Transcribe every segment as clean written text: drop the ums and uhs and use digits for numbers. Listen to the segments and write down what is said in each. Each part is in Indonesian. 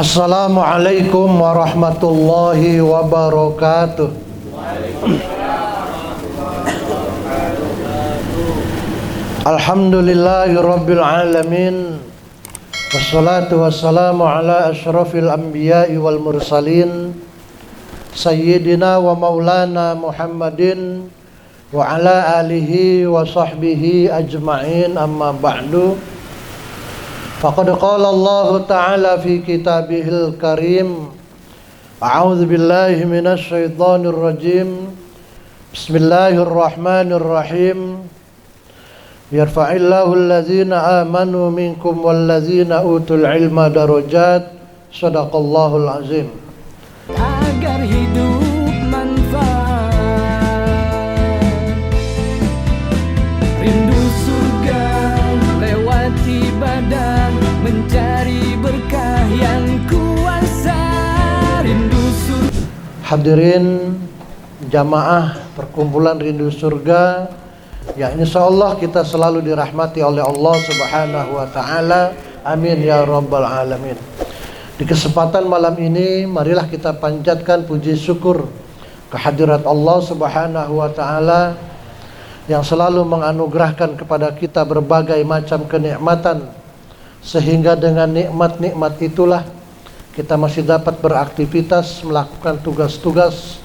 Assalamualaikum warahmatullahi wabarakatuh. Alhamdulillahi rabbil alamin. Wassalatu wassalamu ala asyrafil anbiya'i wal mursalin Sayyidina wa maulana Muhammadin wa ala alihi wa sahbihi ajma'in, amma ba'du. Faqad qala Allah Ta'ala fi kitabihil karim. A'udzu billahi minasy syaithanir rajim. Bismillahirrahmanirrahim. Yarfa'illahu allazina amanu minkum wallazina utul ilma darajat. Shadaqallahul azim. Agar hidup manfaat, rindu surga lewat ibadah, mencari berkah yang kuasa, rindu surga. Hadirin jamaah perkumpulan rindu surga, ya insyaallah kita selalu dirahmati oleh Allah Subhanahu wa taala. Amin ya rabbal alamin. Di kesempatan malam ini marilah kita panjatkan puji syukur kehadirat Allah Subhanahu wa taala yang selalu menganugerahkan kepada kita berbagai macam kenikmatan, sehingga dengan nikmat-nikmat itulah kita masih dapat beraktivitas, melakukan tugas-tugas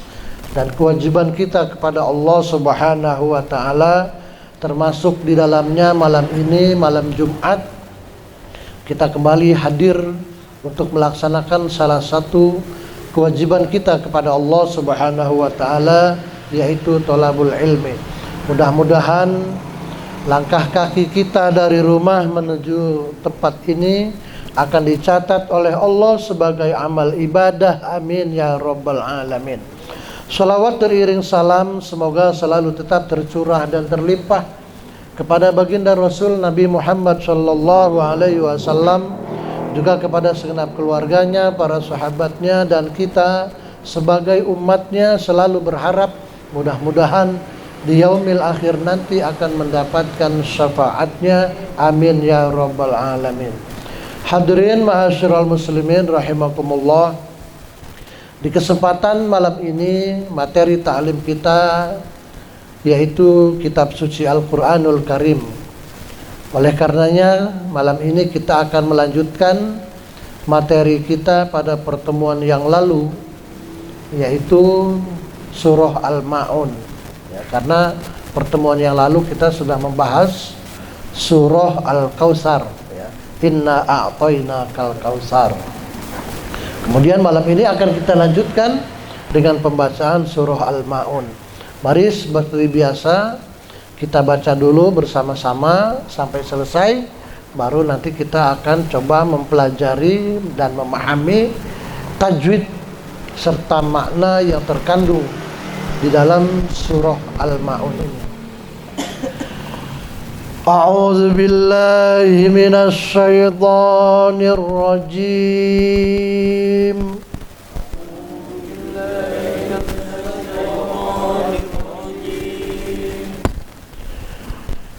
dan kewajiban kita kepada Allah Subhanahu wa taala, termasuk di dalamnya malam ini, malam Jumat, kita kembali hadir untuk melaksanakan salah satu kewajiban kita kepada Allah Subhanahu wa taala, yaitu thalabul ilmi. Mudah-mudahan langkah kaki kita dari rumah menuju tempat ini akan dicatat oleh Allah sebagai amal ibadah. Amin ya rabbal alamin. Salawat teriring salam semoga selalu tetap tercurah dan terlimpah kepada baginda Rasul Nabi Muhammad sallallahu alaihi wasallam, juga kepada segenap keluarganya, para sahabatnya, dan kita sebagai umatnya selalu berharap mudah-mudahan di yaumil akhir nanti akan mendapatkan syafaatnya. Amin ya rabbal alamin. Hadirin ma'asyiral muslimin rahimakumullah. Di kesempatan malam ini materi ta'lim kita yaitu kitab suci Al-Qur'anul Karim. Oleh karenanya malam ini kita akan melanjutkan materi kita pada pertemuan yang lalu, yaitu surah Al-Ma'un ya, karena pertemuan yang lalu kita sudah membahas surah Al-Kautsar ya. Inna a'tainakal kautsar. Kemudian malam ini akan kita lanjutkan dengan pembacaan surah Al-Ma'un. Mari seperti biasa kita baca dulu bersama-sama sampai selesai, baru nanti kita akan coba mempelajari dan memahami tajwid serta makna yang terkandung di dalam surah Al-Ma'un ini. A'udzu billahi minasy syaithanir rajim.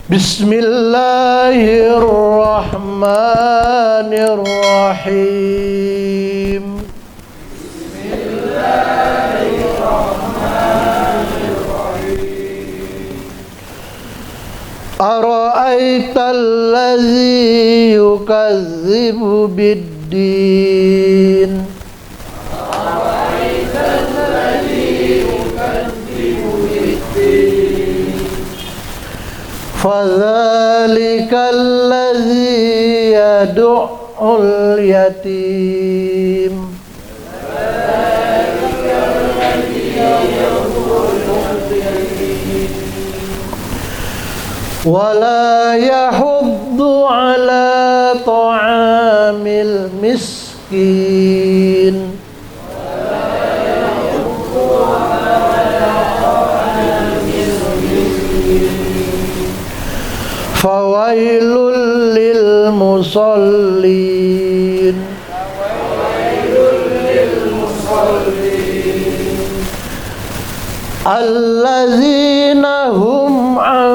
Bismillahirrahmanirrahim. Ara'aital ladzi yukadzibu bid-din. Fadzālikal ladzi yad'ul yatim. Wa la yahuddu 'ala ta'amil miskin. Fawailul lil musallin. Allazina hum an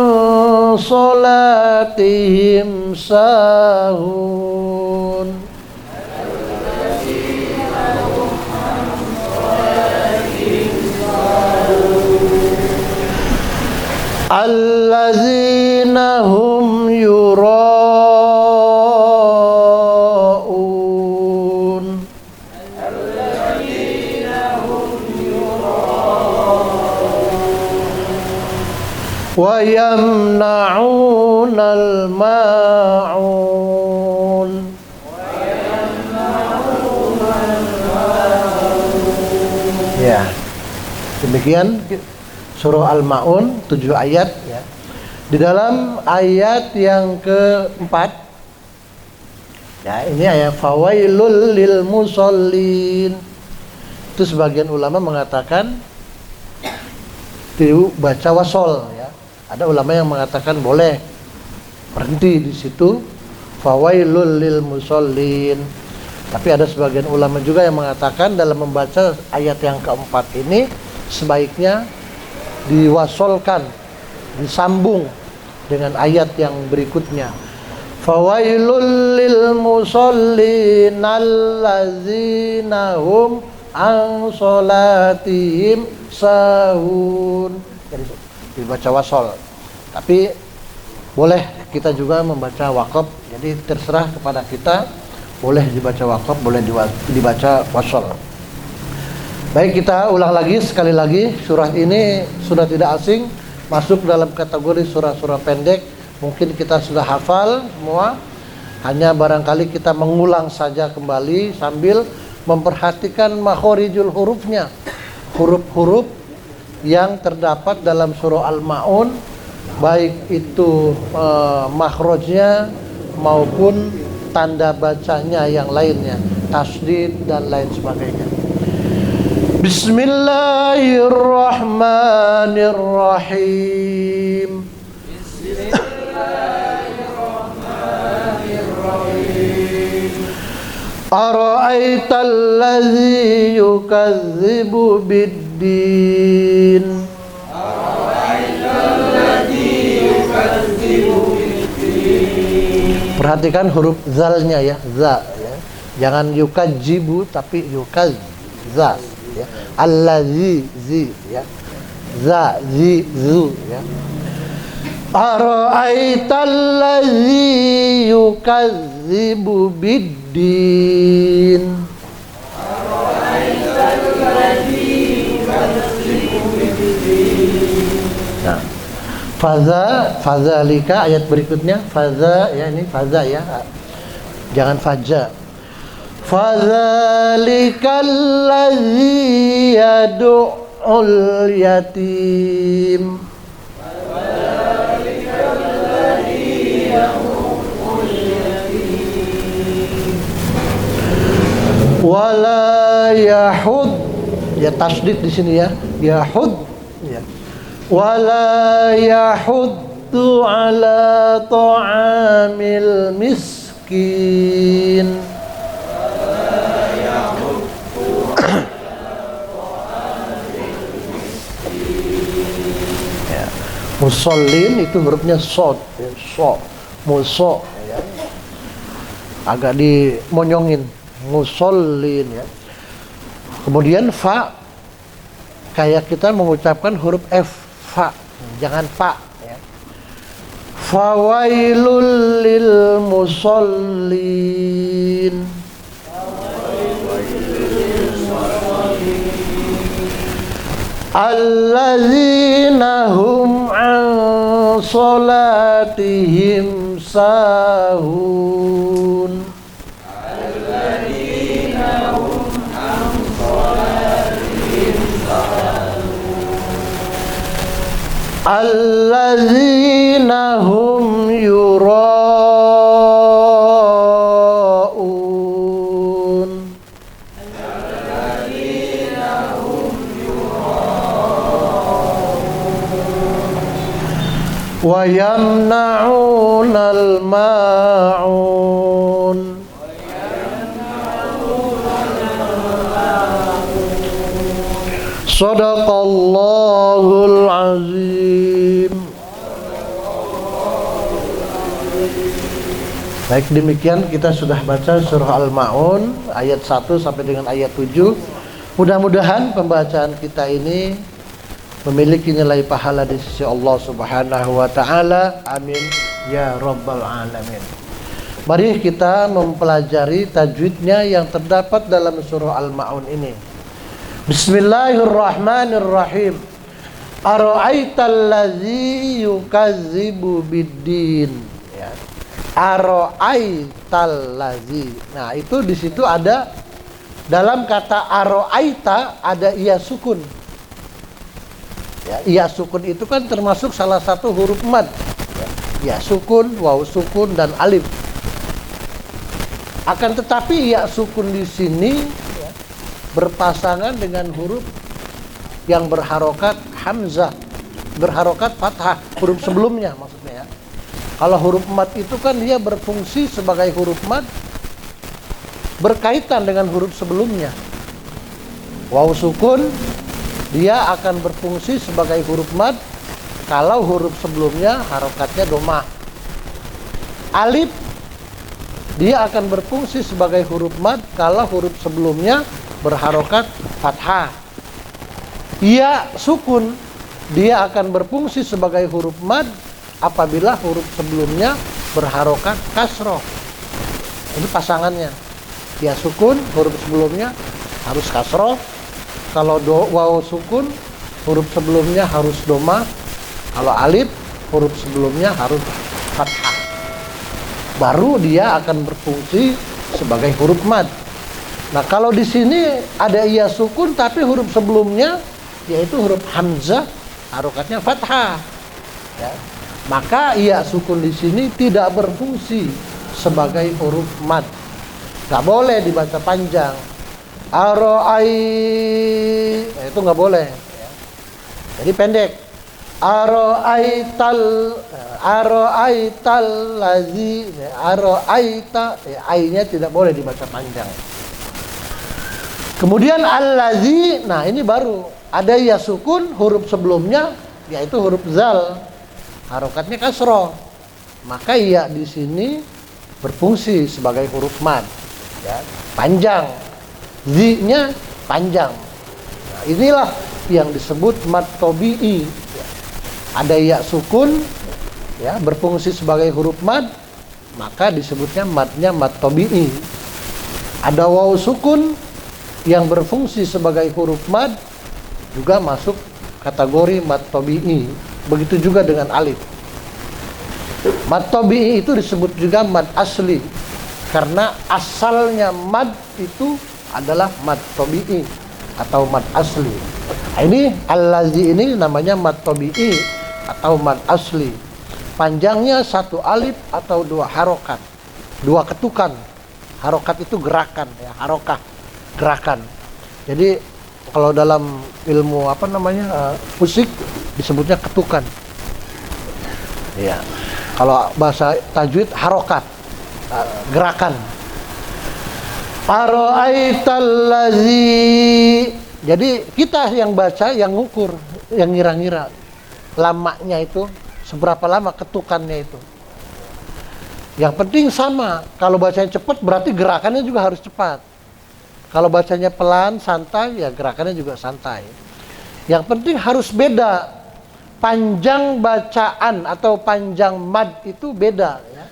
salatihim sahun. allazina hum yura'un wa yamna'unal ma'un. Ya, demikian surah Al-Ma'un 7 ayat ya. Di dalam ayat yang keempat ya, ini ayat fawailul lil musallin. Itu sebagian ulama mengatakan dibaca wasol ya. Ada ulama yang mengatakan boleh berhenti di situ fawailul lil musallin. Tapi ada sebagian ulama juga yang mengatakan dalam membaca ayat yang keempat ini sebaiknya diwasolkan, disambung dengan ayat yang berikutnya. Fawailul lil musallin allazina hum an sholatihim sahun. Jadi dibaca wasol. Tapi boleh kita juga membaca waqaf. Jadi terserah kepada kita. Boleh dibaca waqaf, boleh dibaca wasol. Baik, kita ulang lagi sekali lagi. Surah ini sudah tidak asing, masuk dalam kategori surah-surah pendek. Mungkin kita sudah hafal semua. Hanya barangkali kita mengulang saja kembali sambil memperhatikan makhorijul hurufnya. Huruf-huruf yang terdapat dalam surah Al-Ma'un, baik itu makhrajnya maupun tanda bacanya yang lainnya, tasdid dan lain sebagainya. Bismillahirrahmanirrahim. Bismillahirrahmanirrahim. Ara'aital ladzi yukadzibu bid-din. Perhatikan huruf zalnya ya, za ya. Jangan yukadzibu tapi yukaz za ya. Allazi zi ya. Za zi zu ya. Ara'aital ladzi yukadzibu bid-din. Ara'aital ladzi yukadzibu bid-din. Nah, fadzalika ayat berikutnya, fadza ya, ini fadza ya. Jangan faja. Fadzalikal ladzi yad'ul yatim. Fadzalikal ladzi yad'ul yatim. Wala yahud, ya tasdid di sini ya. Yahud ya. Wala yahuddu ala ta'amil miskin. Ya. Musallin itu hurufnya sod, ya. So, muso ya. Agak dimonyongin, musallin ya. Kemudian fa, kayak kita mengucapkan huruf F, fa, jangan fa ya. Fawailul lil musallin. Allazina hum an sholatihim sahun. Allazina hum an sholatihim sahun. Allazina hum yura'un. Allazina hum yura'un. Wa yamna'unal ma'un. Shadaqallahul azim. Baik, demikian kita sudah baca surah Al-Ma'un ayat 1 sampai dengan ayat 7. Mudah-mudahan pembacaan kita ini memiliki nilai pahala di sisi Allah Subhanahu wa taala. Amin ya rabbal alamin. Mari kita mempelajari tajwidnya yang terdapat dalam surah Al-Ma'un ini. Bismillahirrahmanirrahim. Ara'aital ladzi yukazzibu biddin. Ya. Ara'aital ladzi. Nah, itu di situ ada dalam kata ara'aita ada iya sukun. Ya, iya sukun itu kan termasuk salah satu huruf mad. Ya sukun, waw sukun dan alif. Akan tetapi ya sukun di sini ya, berpasangan dengan huruf yang berharokat hamzah, berharokat fathah, huruf sebelumnya maksudnya ya. Kalau huruf mad itu kan dia berfungsi sebagai huruf mad berkaitan dengan huruf sebelumnya. Waw sukun dia akan berfungsi sebagai huruf mad kalau huruf sebelumnya harokatnya domah. Alif dia akan berfungsi sebagai huruf mad kalau huruf sebelumnya berharokat fathah. Ya sukun dia akan berfungsi sebagai huruf mad apabila huruf sebelumnya berharokat kasroh. Ini pasangannya. Ya sukun huruf sebelumnya harus kasroh. Kalau waw sukun huruf sebelumnya harus domah. Kalau alif huruf sebelumnya harus fathah. Baru dia akan berfungsi sebagai huruf mad. Nah, kalau di sini ada iya sukun tapi huruf sebelumnya yaitu huruf hamzah, harokatnya fathah. Ya. Maka iya sukun di sini tidak berfungsi sebagai huruf mad. Nggak boleh dibaca panjang. Aro'ai itu nggak boleh. Ya. Jadi pendek. Aro'aital ladzi, aro'aita, ai-nya tidak boleh dibaca panjang. Kemudian al-ladzi, nah ini baru ada ya sukun huruf sebelumnya yaitu huruf zal, harokatnya kasroh. Maka ya di sini berfungsi sebagai huruf mad, ya, panjang, zi-nya panjang. Nah, inilah yang disebut mad tabi'i. Ada ya sukun ya berfungsi sebagai huruf mad, maka disebutnya madnya mad tabi'i. Ada waw sukun yang berfungsi sebagai huruf mad juga masuk kategori mad tabi'i. Begitu juga dengan alif. Mad tabi'i itu disebut juga mad asli karena asalnya mad itu adalah mad tabi'i atau mad asli. Nah, ini al-ladzi ini namanya mad tabi'i atau mad asli. Panjangnya satu alif atau dua harokat, dua ketukan. Harokat itu gerakan, ya, harokah, gerakan. Jadi kalau dalam ilmu musik disebutnya ketukan. Ya. Kalau bahasa tajwid harokat, gerakan. Ara'aital ladzi. Jadi kita yang baca, yang ngukur, yang ngira-ngira lamanya itu seberapa lama ketukannya itu. Yang penting sama. Kalau bacanya cepat berarti gerakannya juga harus cepat. Kalau bacanya pelan, santai, ya gerakannya juga santai. Yang penting harus beda. Panjang bacaan atau panjang mad itu beda ya.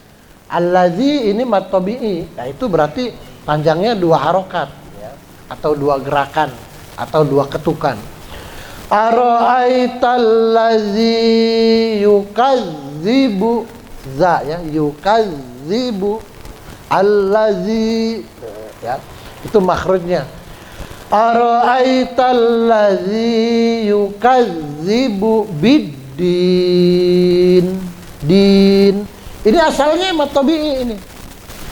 Al-ladzi ini mad tabi'i. Nah, itu berarti panjangnya dua harokat ya, atau dua gerakan atau dua ketukan. Ara'aital ladzi yukazzibu, za ya, yukazzibu, allazi ya, itu makhrajnya. Ara'aital ladzi yukazzibu biddin, din. Ini asalnya mad tabi'i ini.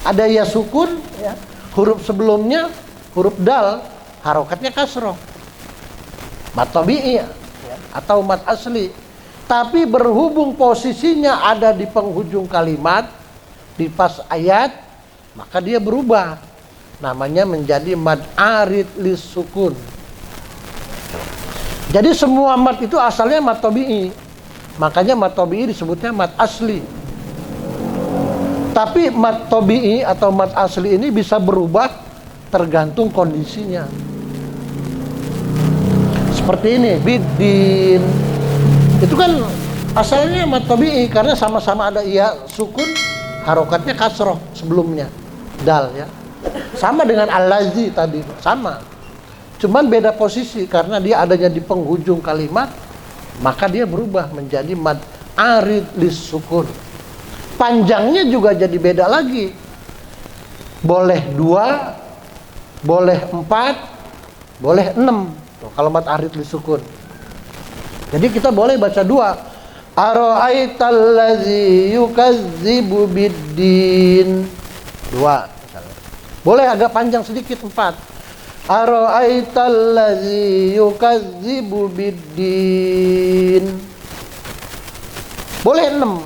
Ada ya sukun ya, huruf sebelumnya huruf dal, harokatnya kasroh. Mad tabi'i ya, atau mad asli. Tapi berhubung posisinya ada di penghujung kalimat, di pas ayat, maka dia berubah. Namanya menjadi mad arid lis sukun. Jadi semua mad itu asalnya mad tabi'i. Makanya mad tabi'i disebutnya mad asli. Tapi mad tabi'i atau mad asli ini bisa berubah tergantung kondisinya. Seperti ini, biddin. Itu kan asalnya mad tabi'i karena sama-sama ada iya sukun, harokatnya kasroh sebelumnya, dal ya. Sama dengan allazi tadi, sama. Cuman beda posisi karena dia adanya di penghujung kalimat, maka dia berubah menjadi mad arid lis sukun. Panjangnya juga jadi beda lagi. Boleh 2, boleh 4, boleh 6. Tuh, kalau mad arid lis sukun. Jadi kita boleh baca 2. Ara'aitallazi yukazzibu biddin. 2 misalnya. Boleh agak panjang sedikit 4. Ara'aitallazi yukazzibu biddin. Boleh 6.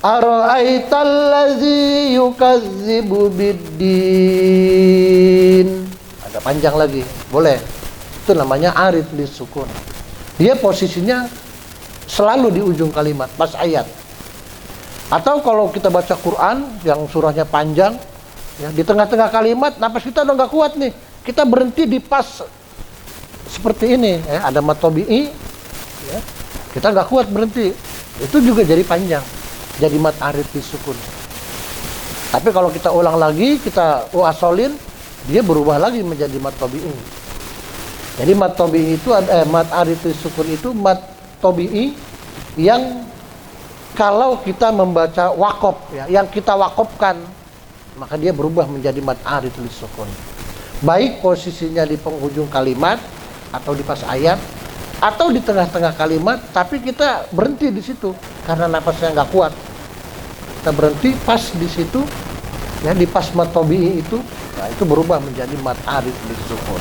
Ara'aitallazi yukazzibu biddin. Agak panjang lagi. Boleh. Itu namanya arid lis sukun. Dia posisinya selalu di ujung kalimat, pas ayat. Atau kalau kita baca Quran yang surahnya panjang, ya, di tengah-tengah kalimat, napas kita udah nggak kuat nih, kita berhenti di pas seperti ini, ya, ada mad tabi'i, ya, kita nggak kuat berhenti, itu juga jadi panjang, jadi mad arid lis sukun. Tapi kalau kita ulang lagi, kita asolin, dia berubah lagi menjadi mad tabi'i. Jadi mad tabi'i itu mad arid lis sukun itu mad tabi'i yang kalau kita membaca wakof, ya, yang kita wakofkan, maka dia berubah menjadi mad arid lis sukun. Baik posisinya di penghujung kalimat atau di pas ayat atau di tengah-tengah kalimat, tapi kita berhenti di situ karena napasnya nggak kuat. Kita berhenti pas di situ, ya, di pas mad tabi'i itu, nah, itu berubah menjadi mad arid lis sukun.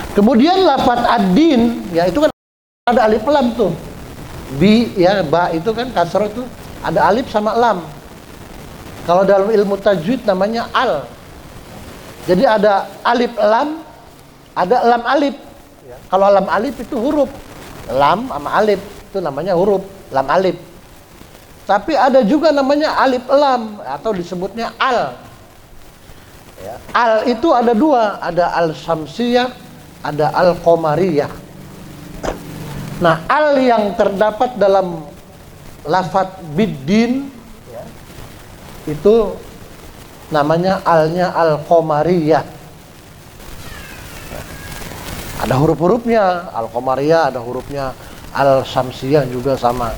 Kemudian lafadz ad-din, ya itu kan ada alif lam tuh. Bi, ya, ba itu kan kasroh itu ada alif sama lam. Kalau dalam ilmu tajwid namanya al. Jadi ada alif lam, ada lam alif. Ya. Kalau lam alif itu huruf. Lam sama alif itu namanya huruf, lam alif. Tapi ada juga namanya alif lam atau disebutnya al. Ya. Al itu ada 2, ada al syamsiyah, ada al-qamariyah. Nah, al yang terdapat dalam lafadz biddin, ya, itu namanya alnya al-qamariyah. Ada huruf-hurufnya, al-qamariyah ada hurufnya, al-syamsiyah juga sama.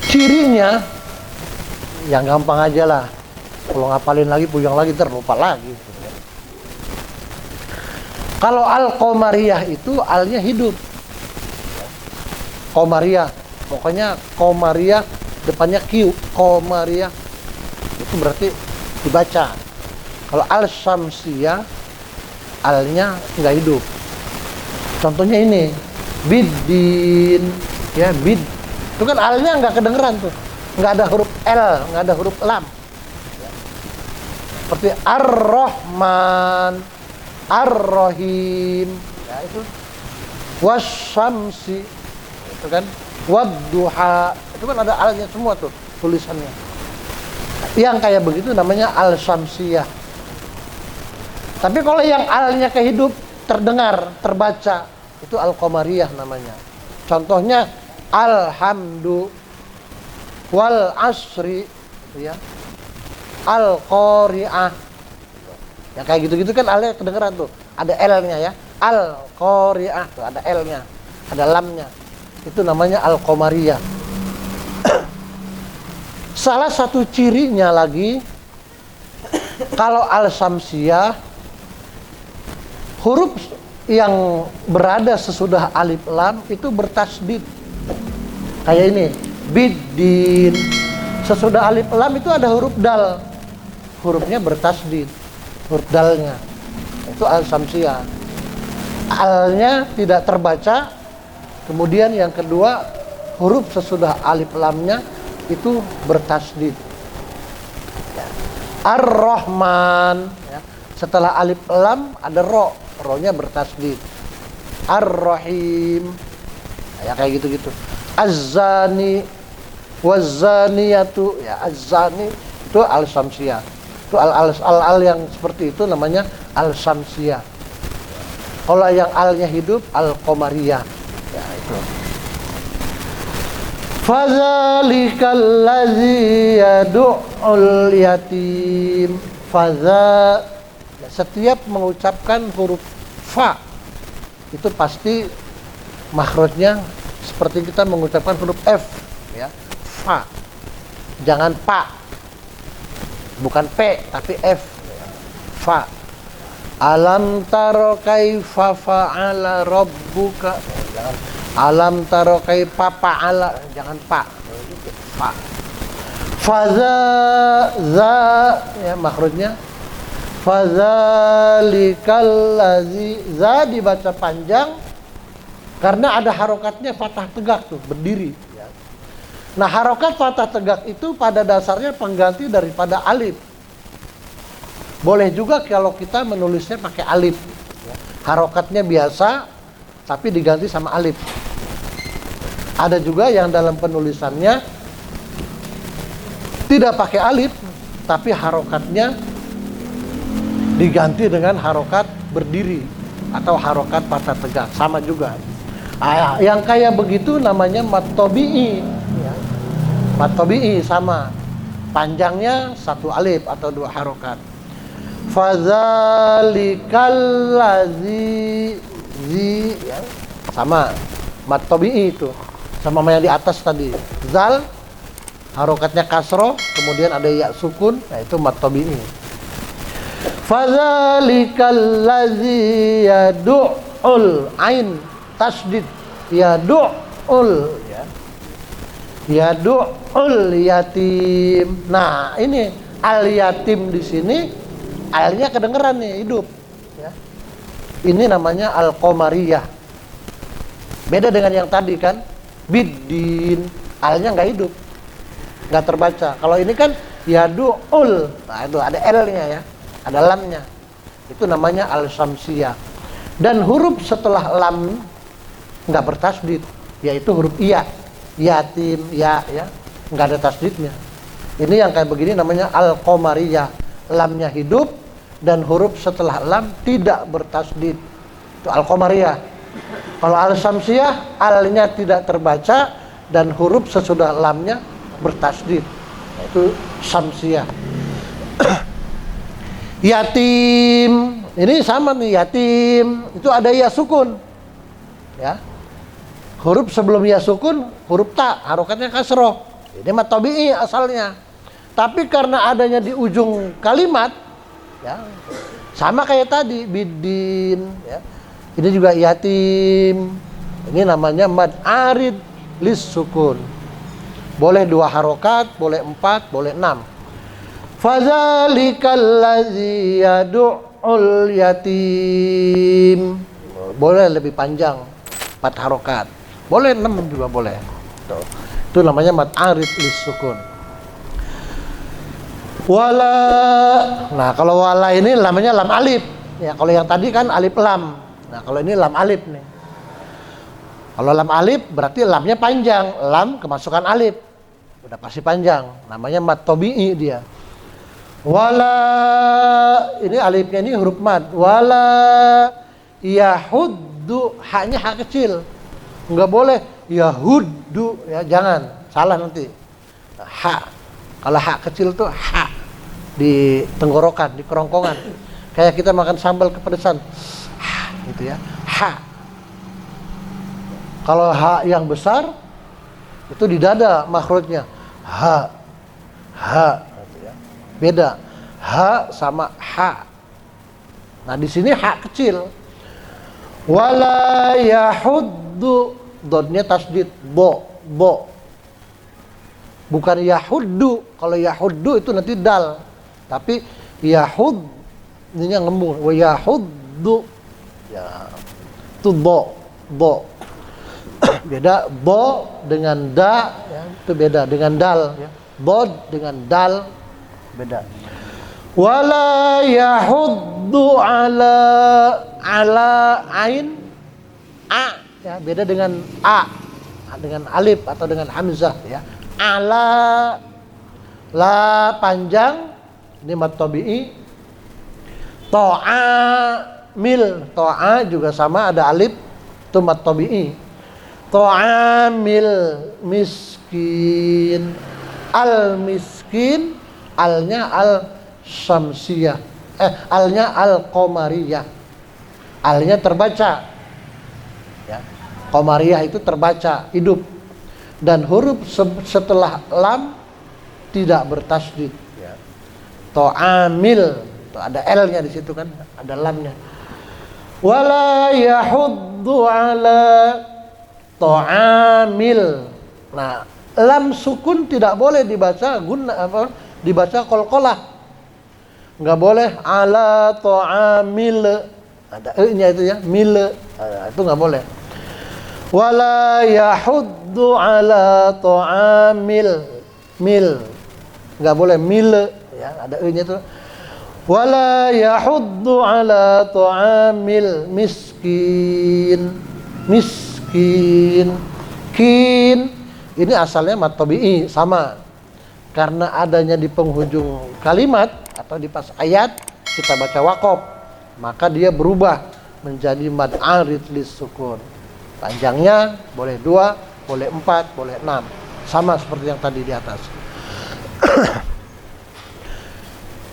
Cirinya yang gampang aja lah. Kalau ngapalin lagi, puyeng lagi, terlupa lagi. Kalau al-qamariyah itu alnya hidup. Qamariyah, pokoknya qamariyah depannya Q, qamariyah itu berarti dibaca. Kalau al-syamsiyah alnya nggak hidup. Contohnya ini, biddin, ya, bid. Itu kan alnya nggak kedengeran tuh, nggak ada huruf L, nggak ada huruf lam. Seperti ar-rahman, ar-rahim, ya itu, wasyamsi, itu kan, wadduha, itu kan ada alnya semua tuh tulisannya. Yang kayak begitu namanya al-syamsiyah. Tapi kalau yang alnya kehidup, terdengar, terbaca, itu al-qamariyah namanya. Contohnya alhamdu, wal asri, ya, al-qari'ah. Ya kayak gitu-gitu kan alnya kedengeran tuh. Ada L-nya ya. Al-qari'ah tuh ada L-nya, ada lamnya. Itu namanya al-qamariyah. Salah satu cirinya lagi, kalau al-syamsiyah, huruf yang berada sesudah alif lam itu bertasdid. Kayak ini, biddin. Sesudah alif lam itu ada huruf dal. Hurufnya bertasdid. Huruf dalnya itu al-syamsiyah. Alnya tidak terbaca. Kemudian yang kedua, huruf sesudah alif lamnya itu bertasdid. Ar-Rahman, ya. Setelah alif lam ada ro, ro-nya bertasdid. Ar-Rahim, ya kayak gitu-gitu. Az-Zani, waz-Zaniyatu, ya az-Zani itu al-syamsiyah. Itu al yang seperti itu namanya al-syamsiyah. Kalau yang alnya hidup al-qamariyah. Ya itu. Fadzalikal ladzi yad'ul yatim. Fadza, setiap mengucapkan huruf fa itu pasti makhrajnya seperti kita mengucapkan huruf F, ya. Fa. Jangan pa. Bukan P tapi F. Fa. Alam taro kaifa fa'ala rabbuka. Jangan alam taro kaifa fa'ala, jangan pa. Fa. Faza za, ya makhrajnya fadzalikal ladzi, za dibaca panjang karena ada harokatnya fathah tegak tuh, berdiri ya. Nah, harokat fathah tegak itu pada dasarnya pengganti daripada alif. Boleh juga kalau kita menulisnya pakai alif ya. Harokatnya biasa tapi diganti sama alif. Ada juga yang dalam penulisannya tidak pakai alif tapi harokatnya diganti dengan harokat berdiri atau harokat fathah tegak, sama juga. Yang kayak begitu namanya mat tabi'i ya. Mat tabi'i sama, panjangnya satu alif atau dua harokat. Fadzalikal ladzi, ya. Sama mat tabi'i itu sama yang di atas tadi. Zal harokatnya kasroh, kemudian ada ya sukun, nah itu mat tabi'i. Fadzalikal ladzi yad'ul ain tasdid yad'ul ya. Yad'ul yatim. Nah, ini al yatim di sini alnya kedengeran nih, hidup ya. Ini namanya al qamariyah. Beda dengan yang tadi kan, biddin, alnya enggak hidup. Enggak terbaca. Kalau ini kan yad'ul. Nah, itu ada L-nya ya. Ada lamnya, itu namanya al-syamsiyah. Dan huruf setelah lam nggak bertasdid, yaitu huruf iya, yatim, ya, nggak ada tasdidnya. Ini yang kayak begini namanya al-qamariyah, lamnya hidup dan huruf setelah lam tidak bertasdid, itu al-qamariyah. Kalau al-syamsiyah, alnya tidak terbaca dan huruf sesudah lamnya bertasdid, itu syamsiyah. Yatim, ini sama nih, yatim itu ada ya sukun ya, huruf sebelum ya sukun huruf ta, harokatnya kasroh, ini mat tabi'i asalnya, tapi karena adanya di ujung kalimat ya, sama kayak tadi biddin ya, ini juga yatim, ini namanya mad arid lis sukun, boleh 2 harokat, boleh 4, boleh 6. Fadzalikal ladzi yad'ul yatim. Boleh lebih panjang, 4 harokat. Boleh 6 juga boleh. Tuh. Itu namanya mad arid lis sukun. Wala. Nah, kalau wala ini namanya lam alif. Ya, kalau yang tadi kan alif lam. Nah, kalau ini lam alif nih. Kalau lam alif berarti lamnya panjang, lam kemasukan alif. Udah pasti panjang. Namanya mad tabi'i dia. Wala, ini alifnya ini huruf mad. Wala yahuddu, haknya hak kecil. Enggak boleh yahuddu ya, jangan. Salah nanti. Ha. Kalau hak kecil tuh ha di tenggorokan, di kerongkongan. Kayak kita makan sambal kepedesan. Ha, gitu ya. Ha. Kalau ha yang besar itu di dada makhrajnya. Ha. Ha. Beda ha sama ha. Nah, di sini ha kecil. Wala yahuddu, dodnya tasdid, bo. Bukan yahuddu. Kalau yahuddu itu nanti dal. Tapi yahud ini ngembung. Wa yahuddu ya. Itu bo. Beda bo dengan da ya, itu beda dengan dal ya. Bod dengan dal beda. Wala yahuddu ala ain a ya, beda dengan a dengan alif atau dengan hamzah ya. Ala la panjang, Ini mad tabi'i. Ta'amil, ta'a juga sama ada alif, itu mad tabi'i. Ta'amil miskin. Al miskin, alnya al syamsiyah. Alnya al qamariyah. Alnya terbaca. Ya. Qamariyah itu terbaca, hidup. Dan huruf setelah lam tidak bertasydid. Ya. Ta'amil, ada L-nya di situ kan, ada lamnya. Wala yahuddu ala ta'amil. Nah, lam sukun tidak boleh dibaca dibaca qalqalah. Enggak boleh ala ta'amil. Ada e-nya itu ya, mil. Itu enggak boleh. Wala yahuddu ala ta'amil. Mil. Enggak boleh mil ya, ada e-nya itu. Wala yahuddu ala ta'amil miskin. Miskin. Kin. Ini asalnya mad tabi'i sama. Karena adanya di penghujung kalimat atau di pas ayat kita baca waqaf, maka dia berubah menjadi mad arid lis sukun. Panjangnya boleh 2, boleh 4, boleh 6. Sama seperti yang tadi di atas.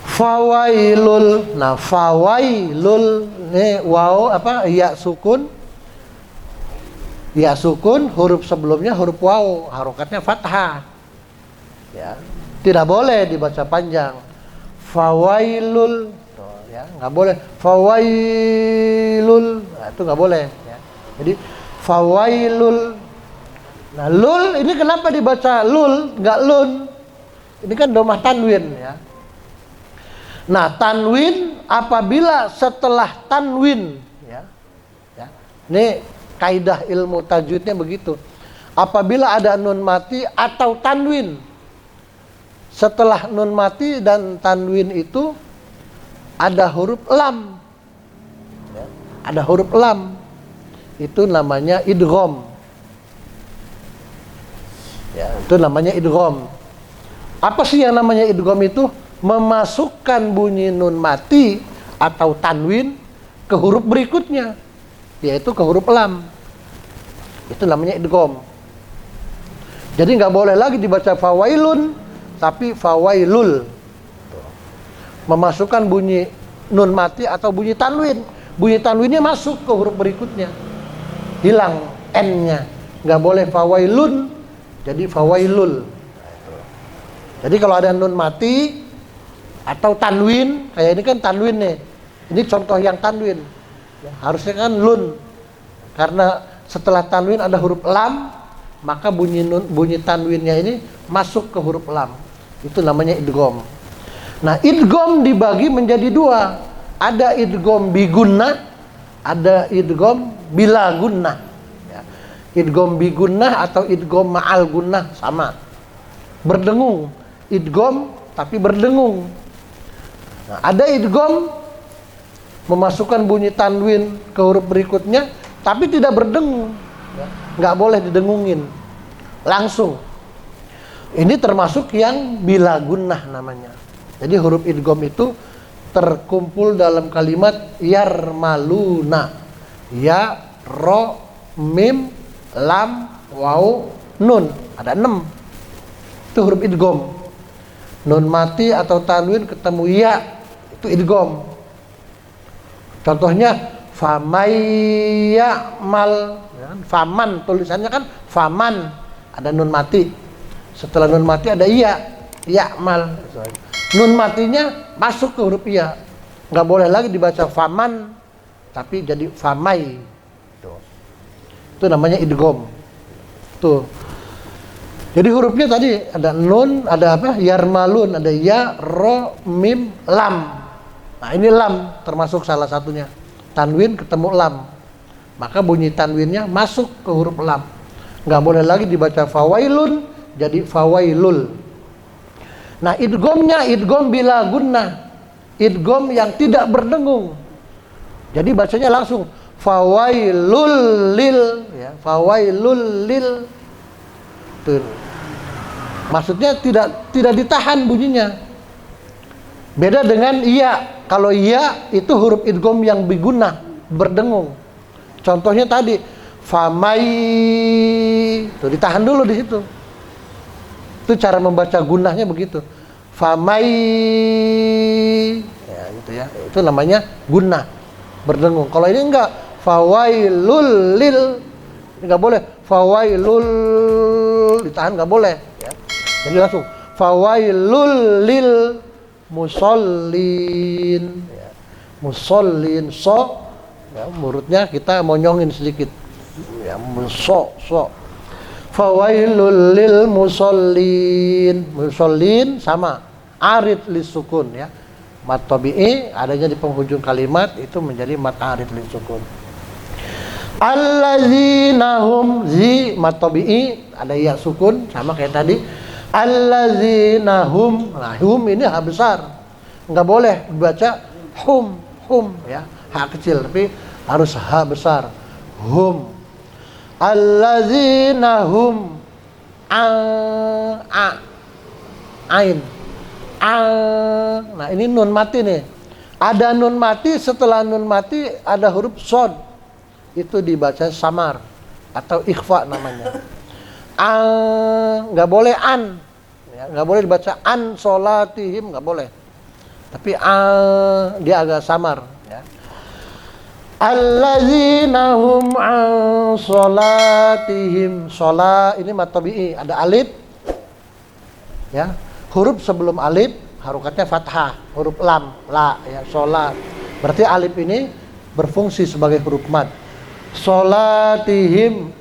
Fawailul. Nah, fawailul ini waw apa? Ya sukun. Ya sukun, huruf sebelumnya huruf waw, harokatnya fathah. Ya, tidak boleh dibaca panjang. Fawailul, ya, nggak boleh. Fawailul, nah, itu nggak boleh. Ya. Jadi fawailul. Nah, lul ini kenapa dibaca lul, nggak lun? Ini kan domah tanwin, ya. Nah, tanwin apabila setelah tanwin, ya, ya. Ini kaidah ilmu tajwidnya begitu. Apabila ada nun mati atau tanwin, setelah nun mati dan tanwin itu ada huruf lam. Ya, ada huruf lam. Itu namanya idgham. Ya, itu namanya idgham. Apa sih yang namanya idgham itu? Memasukkan bunyi nun mati atau tanwin ke huruf berikutnya, yaitu ke huruf lam. Itu namanya idgham. Jadi nggak boleh lagi dibaca fawailun, tapi fawailul. Memasukkan bunyi nun mati atau bunyi tanwin. Bunyi tanwinnya masuk ke huruf berikutnya. Hilang N-nya. Nggak boleh fawailun, jadi fawailul. Jadi kalau ada nun mati atau tanwin, kayak ini kan tanwin nih. Ini contoh yang tanwin. Ya, harusnya kan lun. Karena setelah tanwin ada huruf lam, maka bunyi tanwinnya ini masuk ke huruf lam. Itu namanya idgham. Nah, idgham dibagi menjadi 2. Ada idgham bi gunnah, ada idgham bila gunnah. Ya. Idgham bi gunnah atau idgham ma'al gunnah sama. Berdengung. Idgham tapi berdengung. Nah, ada idgham memasukkan bunyi tanwin ke huruf berikutnya tapi tidak berdengung. Ya. Nggak boleh didengungin. Langsung. Ini termasuk yang bila gunnah namanya. Jadi huruf idgham itu terkumpul dalam kalimat yarmaluna. Ya, ro, mim, lam, waw, nun. Ada 6. Itu huruf idgham. Nun mati atau tanwin ketemu ya, itu idgham. Contohnya famayyamal, ya kan? Faman, tulisannya kan faman, ada nun mati. Setelah nun mati ada iya, ya'mal. Nun matinya masuk ke huruf iya. Nggak boleh lagi dibaca faman, tapi jadi famai. Itu namanya idgham. Tuh. Jadi hurufnya tadi ada nun, ada apa? Yarmalun, ada ya, ro, mim, lam. Nah, ini lam termasuk salah satunya. Tanwin ketemu lam. Maka bunyi tanwinnya masuk ke huruf lam. Nggak boleh lagi dibaca fawailun, jadi fawailul. Nah, idghamnya idgham bila gunnah. Idgham yang tidak berdengung. Jadi bacanya langsung fawailul lil, ya, fawailul lil. Tuh. Maksudnya tidak ditahan bunyinya. Beda dengan iya. Kalau iya itu huruf idgham yang bigunnah, berdengung. Contohnya tadi famai, tuh ditahan dulu di situ. Itu cara membaca gunnahnya begitu. Famai, ya gitu ya. Itu namanya gunnah, berdengung. Kalau ini enggak, fawailul lil, ini enggak boleh. Fawailul, ditahan enggak boleh. Ya. Jadi langsung fawailul lil musallin, ya. Musallin, so, ya, mulutnya kita monyongin sedikit, ya, so. Fawailul lil musallin, musallin sama arid lisukun, ya. Mad tabi'i adanya di penghujung kalimat itu menjadi mad arid lisukun. Allazina hum, zi mad tabi'i ada ya sukun sama kayak tadi. Allazina hum, nah hum ini ha besar, nggak boleh dibaca hum ya, ha kecil, tapi harus ha besar, hum. Allazina hum ain, nah ini nun mati nih, ada nun mati, setelah nun mati ada huruf sod, itu dibaca samar atau ikhfa namanya. Nggak boleh an, ya, nggak boleh dibaca an solatihim, nggak boleh, tapi dia agak samar, ya. Allazina hum an solatihim, solat ini mad tabi'i ada alif, ya, huruf sebelum alif harokatnya fathah, huruf lam, la, ya, solat, berarti alif ini berfungsi sebagai huruf mad. Solatihim,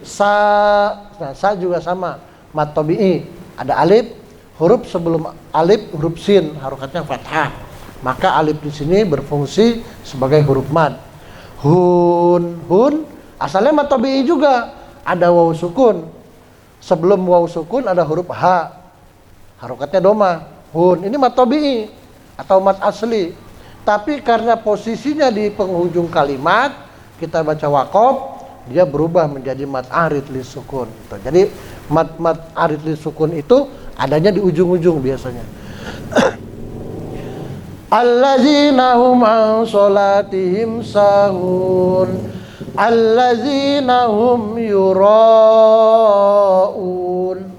nah sa juga sama mad tabi'i ada alif, huruf sebelum alif huruf sin, harokatnya fathah, maka alif di sini berfungsi sebagai huruf mad. Hun asalnya mad tabi'i juga ada waw sukun, sebelum waw sukun ada huruf ha, harokatnya doma. Hun ini mad tabi'i atau mad asli, tapi karena posisinya di penghujung kalimat kita baca waqaf, dia berubah menjadi mad arid lisukun. Jadi mad arid lisukun itu adanya di ujung-ujung biasanya. Allazina hum an salatihim sahun, allazina hum yuraun.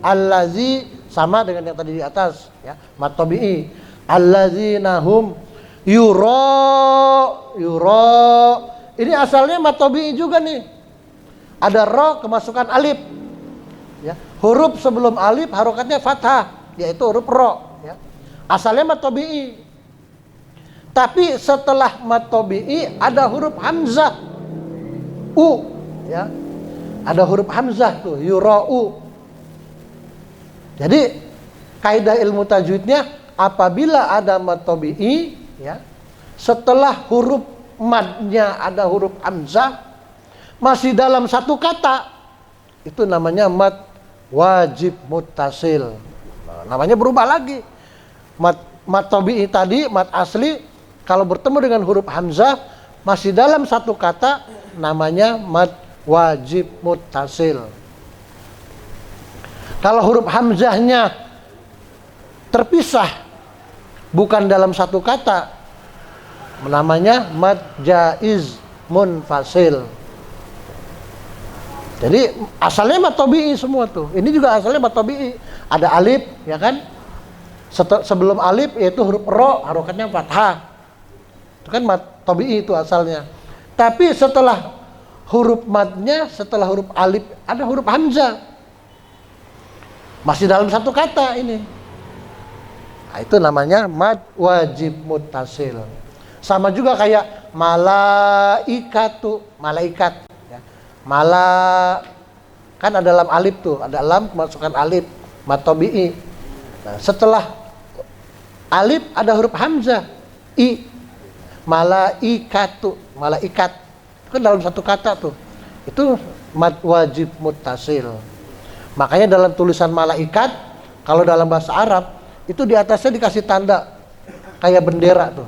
Allazi sama dengan yang tadi di atas, ya, mad tabi'i. Allazina hum yura. Ini asalnya mad tabi'i juga nih. Ada ro kemasukan alif, ya. Huruf sebelum alif harokatnya fathah, yaitu huruf ro, ya. Asalnya mad tabi'i. Tapi setelah mad tabi'i ada huruf hamzah, u, ya. Ada huruf hamzah tuh, yura'u. Jadi kaidah ilmu tajwidnya apabila ada mad tabi'i, ya, setelah huruf madnya ada huruf hamzah masih dalam satu kata, itu namanya mad wajib muttasil. Nah, namanya berubah lagi. Mad tabi'i tadi, mad asli, kalau bertemu dengan huruf hamzah masih dalam satu kata, namanya mad wajib muttasil. Kalau huruf hamzahnya terpisah, bukan dalam satu kata, namanya mad jaiz munfasil. Jadi asalnya mad tabi'i semua tuh. Ini juga asalnya mad tabi'i. Ada alif, ya kan? Sebelum alif yaitu huruf ro, harokatnya fathah. Itu kan mad tabi'i itu asalnya. Tapi setelah huruf madnya, setelah huruf alif ada huruf hamzah. Masih dalam satu kata ini. Nah, itu namanya mad wajib muttasil. Sama juga kayak malaikatu, malaikat, ya. Kan ada lam alif tuh, ada lam masukkan alif, mad tabi'i. Nah, setelah alif ada huruf hamzah, i. Malaikatu, malaikat. Itu kan dalam satu kata tuh. Itu mad wajib muttasil. Makanya dalam tulisan malaikat, kalau dalam bahasa Arab, itu di atasnya dikasih tanda kayak bendera tuh.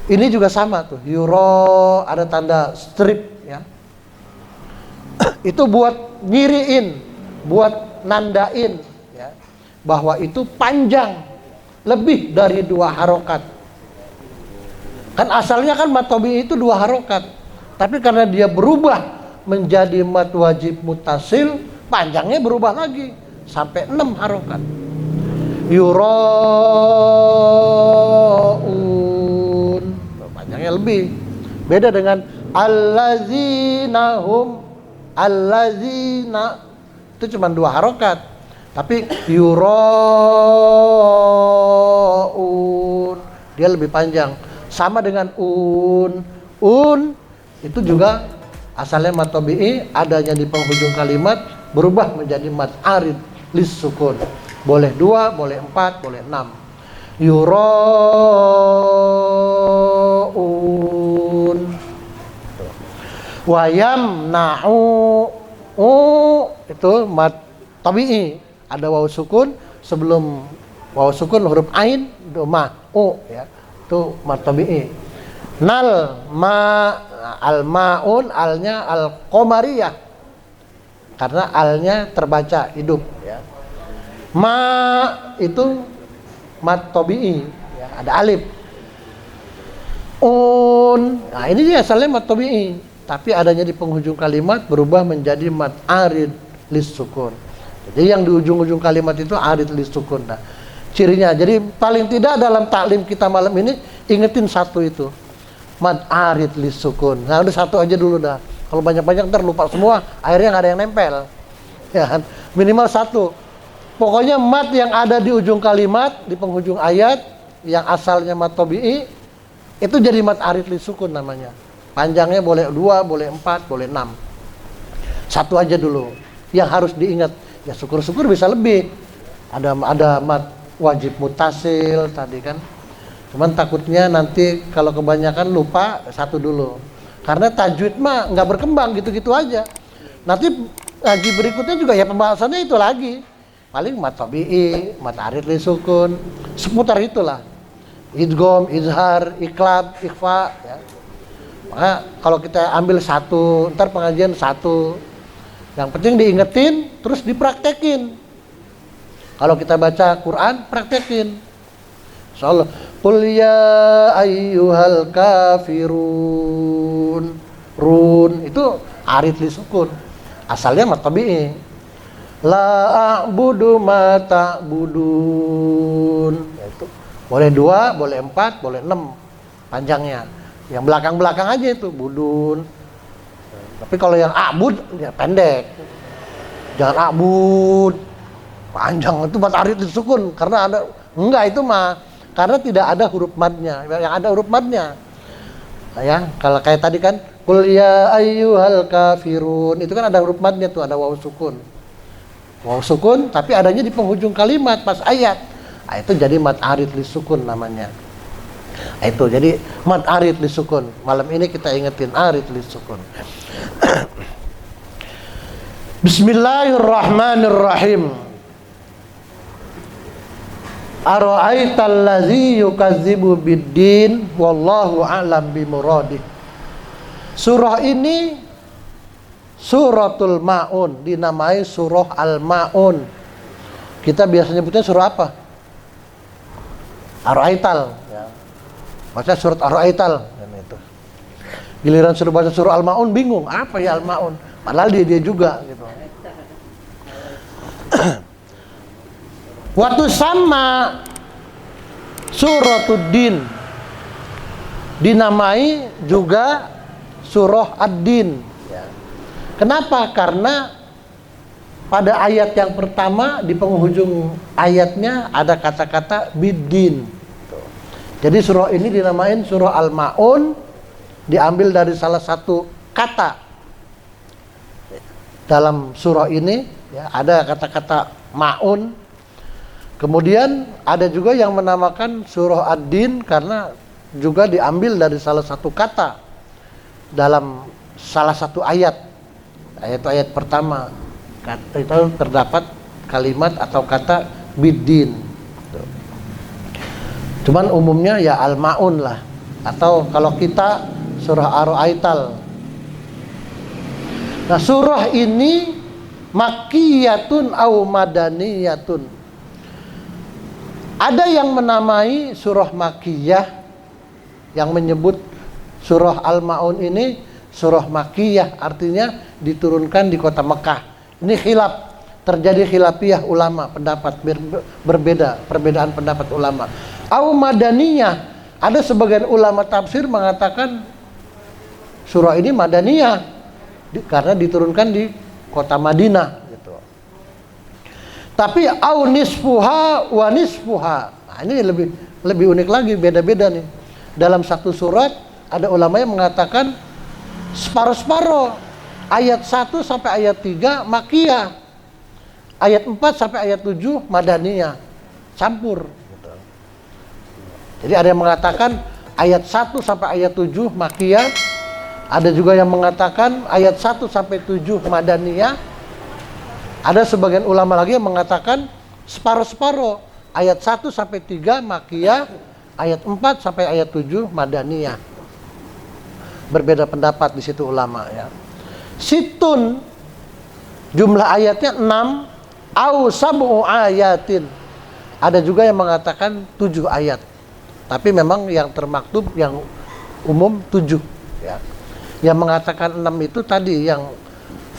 Ini juga sama tuh, euro ada tanda strip, ya. Itu buat nyiriin, buat nandain, ya, bahwa itu panjang lebih dari 2 harokat. Kan asalnya kan mat tabi'i itu 2 harokat, tapi karena dia berubah menjadi mat wajib mutasil, panjangnya berubah lagi sampai 6 harokat. Yuraun, panjangnya lebih. Beda dengan allazina hum, allazina itu cuma 2 harokat, tapi yuraun dia lebih panjang. Sama dengan un itu juga asalnya mat tabi'i, adanya di penghujung kalimat berubah menjadi mat arid lis sukun. Boleh 2, boleh 4, boleh 6. Yuraun. Wayam nahu itu mat tabi'i, ada waw sukun sebelum waw sukun huruf ain doma ya. Itu mat tabi'i. Nal ma al maun, alnya al qamariyah karena alnya terbaca hidup ya. Ma itu mat tabi'i ya, ada alif. Nah ini dia asalnya mat tabi'i, tapi adanya di penghujung kalimat berubah menjadi mat arid lis sukun. Jadi yang di ujung-ujung kalimat itu arid lis sukun. Nah, cirinya, jadi paling tidak dalam taklim kita malam ini ingetin satu itu, mad arid lis sukun. Nah udah satu aja dulu dah, kalau banyak-banyak ntar lupa semua, akhirnya nggak ada yang nempel ya kan? Minimal satu. Pokoknya mad yang ada di ujung kalimat, di penghujung ayat yang asalnya mad tabi'i itu jadi mad arid lis sukun namanya. Panjangnya boleh 2, boleh 4, boleh 6. Satu aja dulu yang harus diingat. Ya syukur-syukur bisa lebih, ada mad wajib mutasil tadi kan. Cuman takutnya nanti kalau kebanyakan lupa, satu dulu. Karena tajwid mah nggak berkembang gitu-gitu aja. Nanti ngaji berikutnya juga ya pembahasannya itu lagi. Paling mat tabi'i, mat arid lis sukun, seputar itulah. Idgham, izhar, iqlab, ikhfa ya. Maka kalau kita ambil satu, ntar pengajian satu. Yang penting diingetin, terus dipraktekin. Kalau kita baca Quran, praktekin. Insyaallah. Qul ya ayyuhal kafirun. Run itu arid lis sukun. Asalnya mat tabi'i. La a'budu ma ta'budun. Itu boleh 2, boleh 4, boleh 6 panjangnya. Yang belakang-belakang aja itu budun. Tapi kalau yang a'bud ya pendek. Jangan a'bud. Panjang itu mat arid lis sukun karena ada enggak itu mah karena tidak ada huruf madnya. Yang ada huruf madnya. Nah, ya, kalau kayak tadi kan qul ya ayyuhal kafirun itu kan ada huruf madnya tuh, ada waw sukun. Waw sukun tapi adanya di penghujung kalimat pas ayat. Nah, itu jadi mat arid lis sukun namanya. Nah, itu jadi mat arid lis sukun. Malam ini kita ingetin arid lis sukun. Bismillahirrahmanirrahim. Ara'aital ladzi yukazzibu biddin wallahu a'lam bimuradih. Surah ini Suratul Maun, dinamai surah Al-Maun. Kita biasa nyebutnya surah apa? Ara'aital ya. Baca surat Ara'aital dan itu. Giliran suruh baca surah Al-Maun bingung, apa ya Al-Maun? Padahal dia juga gitu. Waktu sama Suratuddin, dinamai juga surah Ad-Din ya. Kenapa? Karena pada ayat yang pertama di penghujung ayatnya ada kata-kata biddin. Jadi surah ini dinamain surah Al-Maun, diambil dari salah satu kata dalam surah ini ya, ada kata-kata maun. Kemudian ada juga yang menamakan surah Ad-Din karena juga diambil dari salah satu kata dalam salah satu ayat. Ayat pertama kata itu terdapat kalimat atau kata biddin. Cuman umumnya ya Al-Maun lah, atau kalau kita surah Ar-Ra'aital. Nah, surah ini makkiyatun au madaniyatun. Ada yang menamai surah Makkiyah, yang menyebut surah Al-Ma'un ini surah Makkiyah, artinya diturunkan di kota Mekah. Ini khilaf, terjadi khilafiyah ulama, pendapat berbeda, perbedaan pendapat ulama. Au Madaniyah, ada sebagian ulama tafsir mengatakan surah ini Madaniyah karena diturunkan di kota Madinah gitu. Tapi au nisfuha wa nisfuha. Nah, ini lebih unik lagi, beda-beda nih. Dalam satu surat ada ulama yang mengatakan separuh-separuh. Ayat 1 sampai ayat 3 Makkiyah. Ayat 4 sampai ayat 7 Madaniyah. Campur gitu. Jadi ada yang mengatakan ayat 1 sampai ayat 7 Makkiyah. Ada juga yang mengatakan ayat 1 sampai 7 Madaniyah. Ada sebagian ulama lagi yang mengatakan separuh-separuh. Ayat 1 sampai 3 Makkiyah, ayat 4 sampai ayat 7 Madaniyah. Berbeda pendapat di situ ulama ya. Situn, jumlah ayatnya 6, au sab'u ayatin. Ada juga yang mengatakan 7 ayat. Tapi memang yang termaktub yang umum 7 ya. Yang mengatakan 6 itu tadi yang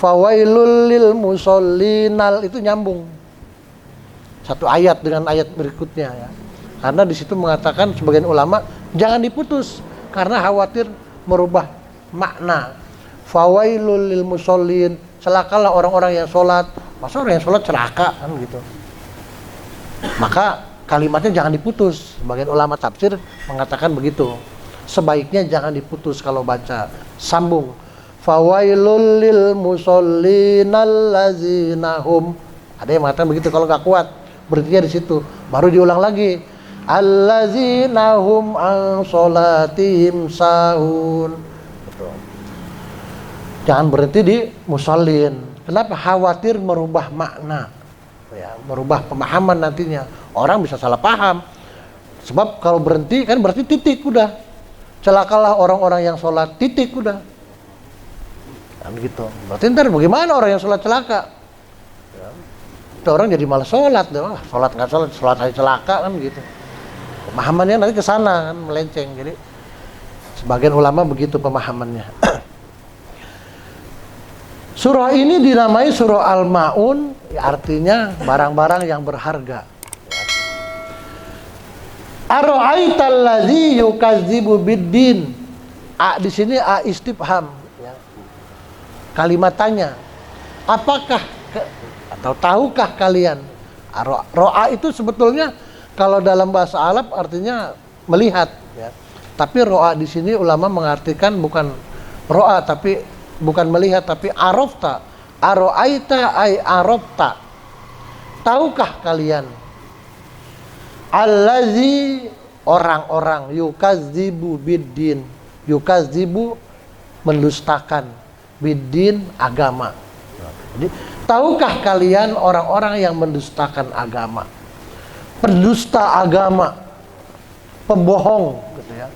fawailul lil musollinal, itu nyambung satu ayat dengan ayat berikutnya ya. Karena di situ mengatakan sebagian ulama jangan diputus karena khawatir merubah makna. Fawailul lil musallin, celakalah orang-orang yang sholat. Masa orang yang sholat celaka kan gitu. Maka kalimatnya jangan diputus. Sebagian ulama tafsir mengatakan begitu. Sebaiknya jangan diputus kalau baca, sambung. Fawailul lil musallin allazina hum. Ada yang mengatakan begitu, kalau nggak kuat berhentinya di situ. Baru diulang lagi. Allazina hum an sholatihim sahun. Betul. Jangan berhenti di musallin. Kenapa? Khawatir merubah makna. Ya, merubah pemahaman nantinya. Orang bisa salah paham. Sebab kalau berhenti kan berarti titik udah. Celakalah orang-orang yang sholat, titik udah. Kan gitu. Berarti ntar bagaimana orang yang sholat celaka? Ya. Itu orang jadi malas sholat. Wah, sholat nggak sholat, sholat aja celaka kan gitu. Pemahamannya nanti ke sana kan melenceng. Jadi sebagian ulama begitu pemahamannya. Surah ini dinamai surah Al-Ma'un, ya artinya barang-barang yang berharga. Ara'aital ladzi yukadzibu biddin. A di sini a istifham ya. Kalimat tanya. Apakah atau tahukah kalian? Ro'a itu sebetulnya kalau dalam bahasa Arab artinya melihat ya. Tapi ro'a di sini ulama mengartikan bukan ro'a tapi bukan melihat tapi arafta. Ara'aita ay arafta. Tahukah kalian? Allazi, orang-orang, yukadzibu biddin. Yukadzibu mendustakan, biddin agama. Jadi tahukah kalian orang-orang yang mendustakan agama, pendusta agama, pembohong gitu ya.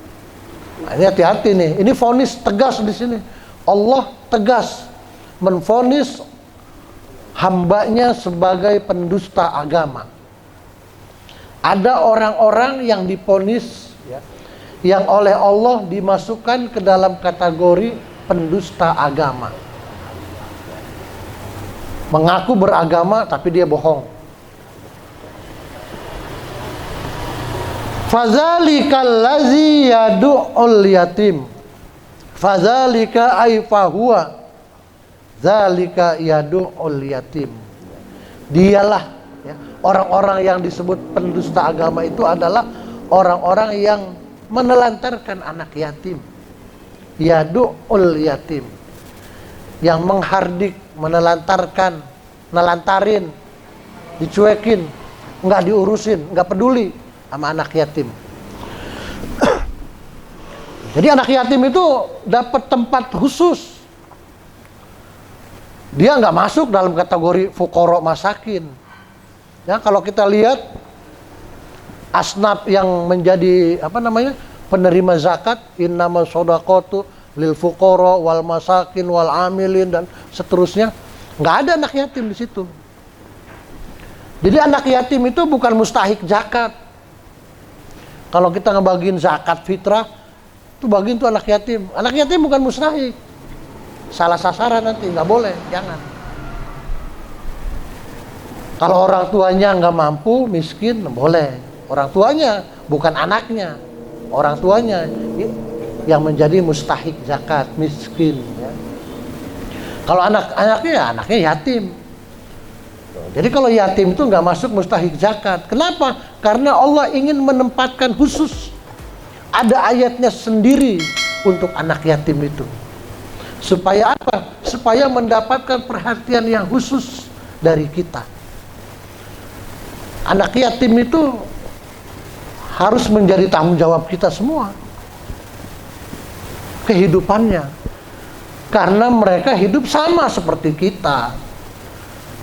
Nah, ini hati-hati nih. Ini vonis tegas di sini. Allah tegas menvonis hambanya sebagai pendusta agama. Ada orang-orang yang divonis ya, yang oleh Allah dimasukkan ke dalam kategori pendusta agama. Mengaku beragama tapi dia bohong. Fadzalikal ladzi yad'ul yatim. Fadzalika ay fahuwa dzalika yad'ul yatim. Dialah ya, orang-orang yang disebut pendusta agama itu adalah orang-orang yang menelantarkan anak yatim. Yad'ul yatim. Yang menghardik, menelantarkan, nelantarin, dicuekin, enggak diurusin, enggak peduli sama anak yatim. Jadi anak yatim itu dapat tempat khusus. Dia nggak masuk dalam kategori fuqara masakin. Ya, kalau kita lihat asnaf yang menjadi penerima zakat, innamas shadaqatu lil fuqara wal masakin wal amilin dan seterusnya, nggak ada anak yatim di situ. Jadi anak yatim itu bukan mustahik zakat, Kalau kita ngebagiin zakat fitrah, tuh bagiin tuh anak yatim. Anak yatim bukan mustahik. Salah sasaran nanti, nggak boleh, jangan. Kalau orang tuanya nggak mampu, miskin, boleh. Orang tuanya, bukan anaknya. Orang tuanya yang menjadi mustahik zakat, miskin. Ya. Kalau anaknya, ya anaknya yatim. Jadi kalau yatim itu nggak masuk mustahik zakat. Kenapa? Karena Allah ingin menempatkan khusus. Ada ayatnya sendiri untuk anak yatim itu. Supaya apa? Supaya mendapatkan perhatian yang khusus dari kita. Anak yatim itu harus menjadi tanggung jawab kita semua. Kehidupannya. Karena mereka hidup sama seperti kita.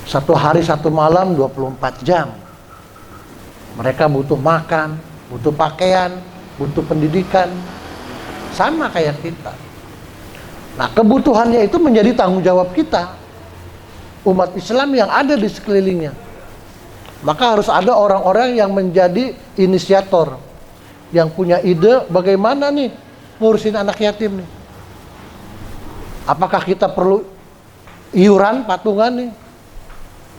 Satu hari satu malam 24 jam. Mereka butuh makan, butuh pakaian, butuh pendidikan. Sama kayak kita. Nah, kebutuhannya itu menjadi tanggung jawab kita. Umat Islam yang ada di sekelilingnya. Maka harus ada orang-orang yang menjadi inisiator. Yang punya ide bagaimana nih ngurusin anak yatim nih. Apakah kita perlu iuran patungan nih?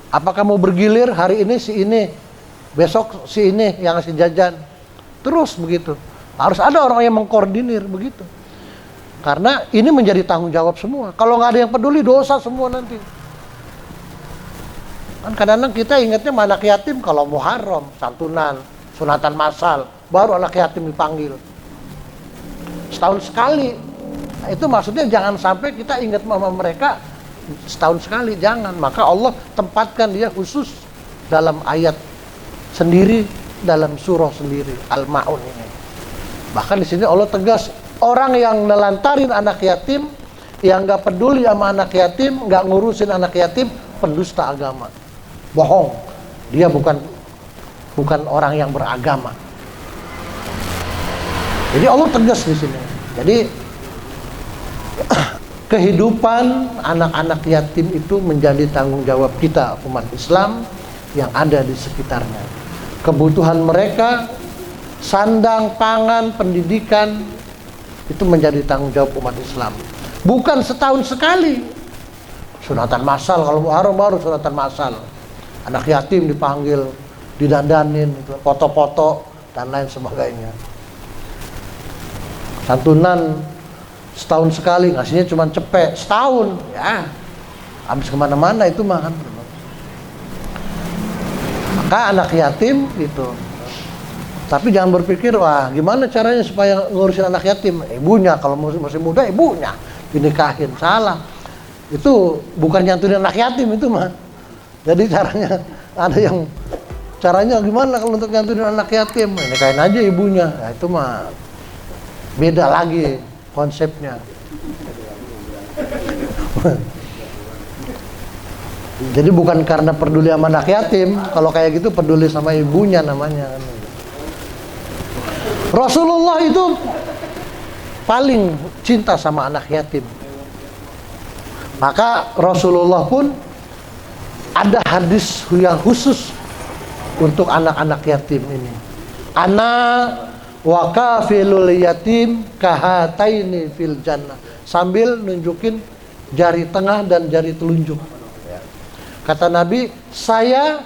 Apakah mau bergilir hari ini si ini, besok si ini yang ngasih jajan, terus begitu. Harus ada orang yang mengkoordinir begitu. Karena ini menjadi tanggung jawab semua. Kalau nggak ada yang peduli, dosa semua nanti. Kan kadang-kadang kita ingatnya anak yatim kalau Muharram, santunan, sunatan massal, baru anak yatim dipanggil. Setahun sekali. Nah, itu maksudnya jangan sampai kita ingat sama mereka setahun sekali, jangan. Maka Allah tempatkan dia khusus dalam ayat sendiri, dalam surah sendiri, Al-Ma'un ini. Bahkan di sini Allah tegas, orang yang nelantarin anak yatim, yang nggak peduli sama anak yatim, nggak ngurusin anak yatim, pendusta agama, bohong. Dia bukan orang yang beragama. Jadi Allah tegas di sini. Jadi kehidupan anak-anak yatim itu menjadi tanggung jawab kita umat Islam yang ada di sekitarnya. Kebutuhan mereka, sandang, pangan, pendidikan, itu menjadi tanggung jawab umat Islam. Bukan setahun sekali. Sunatan massal, kalau Muharram baru sunatan massal. Anak yatim dipanggil, didandanin, foto-foto, dan lain sebagainya. Santunan setahun sekali, ngasihnya cuma cepet, setahun, ya habis kemana-mana itu mah kan. Maka anak yatim itu, tapi jangan berpikir, wah gimana caranya supaya ngurusin anak yatim? Ibunya, kalau masih muda ibunya dinikahin, salah. Itu bukan nyantunin anak yatim itu mah. Jadi caranya, ada yang caranya gimana kalau untuk nyantunin anak yatim? Nikahin aja ibunya, nah, itu mah beda lagi konsepnya. Jadi bukan karena peduli sama anak yatim, kalau kayak gitu peduli sama ibunya namanya. Rasulullah itu paling cinta sama anak yatim. Maka Rasulullah pun ada hadis yang khusus untuk anak-anak yatim ini. Ana wa kafilul yatim kahataini fil jannah, sambil nunjukin jari tengah dan jari telunjuk. Kata Nabi, saya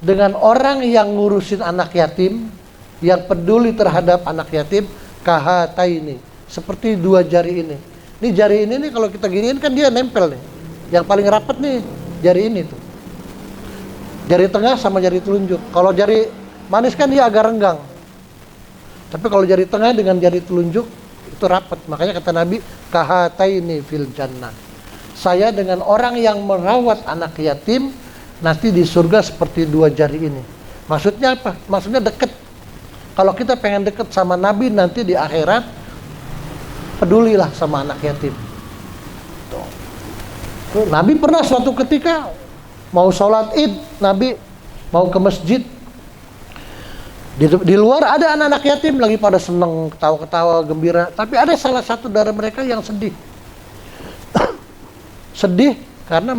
dengan orang yang ngurusin anak yatim, yang peduli terhadap anak yatim, kahataini, seperti dua jari ini. Ini jari ini nih kalau kita giniin kan dia nempel nih. Yang paling rapat nih jari ini tuh. Jari tengah sama jari telunjuk. Kalau jari manis kan dia agak renggang. Tapi kalau jari tengah dengan jari telunjuk itu rapat. Makanya kata Nabi, kahataini fil jannah. Saya dengan orang yang merawat anak yatim nanti di surga seperti dua jari ini. Maksudnya apa? Maksudnya deket. Kalau kita pengen deket sama Nabi nanti di akhirat, pedulilah sama anak yatim. Tuh. Nabi pernah suatu ketika mau sholat Id, Nabi mau ke masjid. Di luar ada anak-anak yatim lagi pada seneng, ketawa-ketawa, gembira. Tapi ada salah satu dari mereka yang sedih. Sedih karena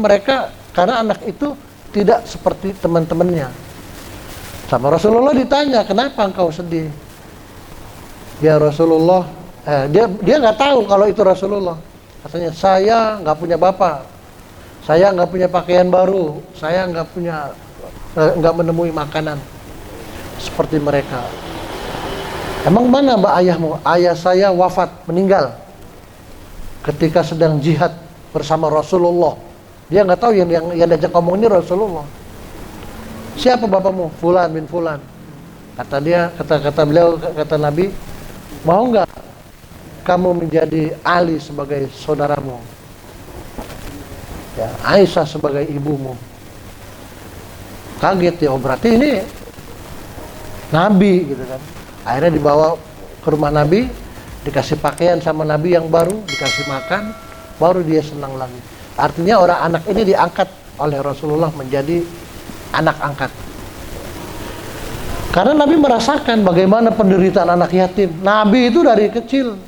anak itu tidak seperti teman-temannya. Sama Rasulullah ditanya, kenapa engkau sedih? Ya Rasulullah, dia nggak tahu kalau itu Rasulullah. Katanya, saya nggak punya bapak, saya nggak punya pakaian baru, saya nggak menemui makanan seperti mereka. Emang mana mbak ayahmu? Ayah saya wafat, meninggal ketika sedang jihad bersama Rasulullah. Dia nggak tahu yang diajak ngomong ini Rasulullah. Siapa bapakmu? Fulan bin Fulan. Kata dia, kata beliau, kata Nabi, mau nggak kamu menjadi Ali sebagai saudaramu, ya, Aisyah sebagai ibumu? Kaget ya, oh berarti ini Nabi gitu kan. Akhirnya dibawa ke rumah Nabi, dikasih pakaian sama Nabi yang baru, dikasih makan, baru dia senang lagi. Artinya orang anak ini diangkat oleh Rasulullah menjadi anak angkat. Karena Nabi merasakan bagaimana penderitaan anak yatim. Nabi itu dari kecil,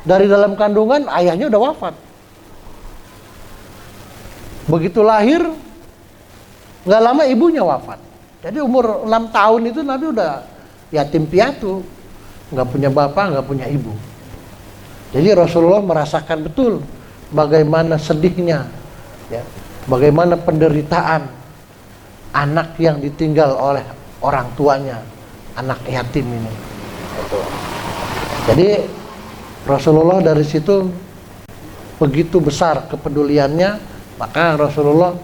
dari dalam kandungan ayahnya udah wafat. Begitu lahir, nggak lama ibunya wafat. Jadi umur 6 tahun itu Nabi udah yatim piatu, nggak punya bapak, nggak punya ibu. Jadi Rasulullah merasakan betul bagaimana sedihnya, ya, bagaimana penderitaan anak yang ditinggal oleh orang tuanya, anak yatim ini. Jadi Rasulullah dari situ begitu besar kepeduliannya, maka Rasulullah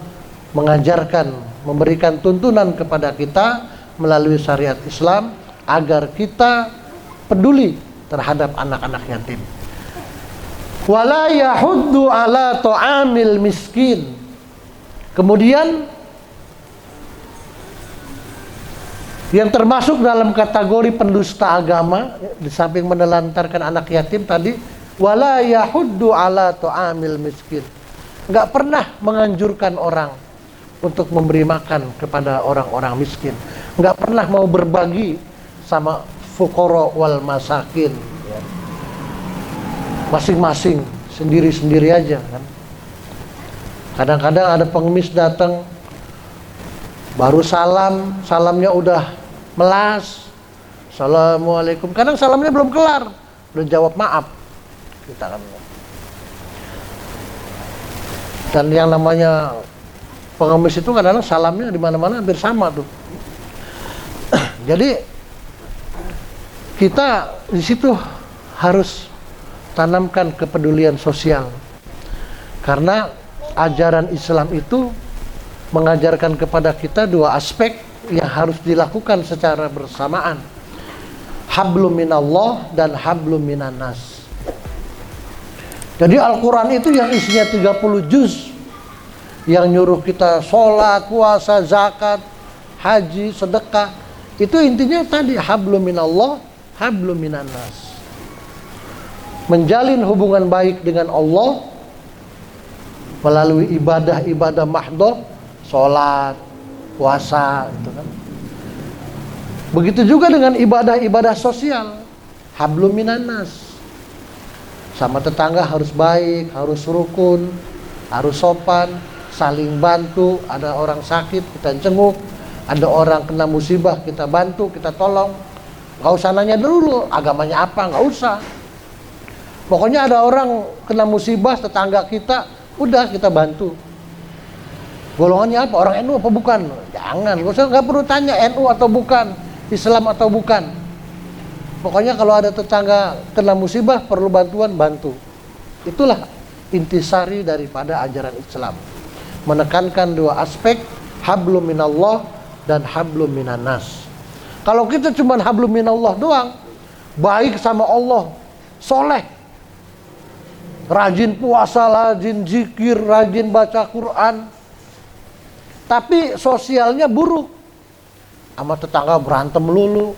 mengajarkan, memberikan tuntunan kepada kita melalui syariat Islam agar kita peduli terhadap anak-anak yatim. Wala yahuddu ala ta'amil miskin. Kemudian yang termasuk dalam kategori pendusta agama, di samping menelantarkan anak yatim tadi, wala yahuddu ala ta'amil miskin. Enggak pernah menganjurkan orang untuk memberi makan kepada orang-orang miskin. Enggak pernah mau berbagi sama fuqara wal masakin, ya. Masing-masing, sendiri-sendiri aja kan. Kadang-kadang ada pengemis datang, baru salamnya udah melas, assalamualaikum. Kadang salamnya belum kelar, udah jawab maaf. Kita kan. Dan yang namanya pengemis itu kadang-kadang salamnya di mana-mana hampir sama tuh. Jadi kita di situ harus tanamkan kepedulian sosial, karena ajaran Islam itu mengajarkan kepada kita dua aspek yang harus dilakukan secara bersamaan, hablum minallah dan hablum minannas. Jadi Al-Quran itu yang isinya 30 juz, yang nyuruh kita sholat, puasa, zakat, haji, sedekah, itu intinya tadi hablum minallah, hablum minannas. Menjalin hubungan baik dengan Allah melalui ibadah-ibadah mahdhah, sholat, puasa, gitu kan. Begitu juga dengan ibadah-ibadah sosial, hablum minannas. Sama tetangga harus baik, harus rukun, harus sopan, saling bantu. Ada orang sakit kita jenguk, ada orang kena musibah kita bantu, kita tolong. Gak usah nanya dulu agamanya apa, gak usah. Pokoknya ada orang kena musibah tetangga kita, udah kita bantu. Golongannya apa? Orang NU apa bukan? Jangan, gak perlu tanya NU atau bukan, Islam atau bukan. Pokoknya kalau ada tetangga kena musibah perlu bantuan, bantu. Itulah intisari daripada ajaran Islam, menekankan dua aspek, hablum minallah dan hablum minannas. Kalau kita cuma hablum minallah doang, baik sama Allah, soleh, rajin puasa, rajin zikir, rajin baca Quran, tapi sosialnya buruk, sama tetangga berantem melulu,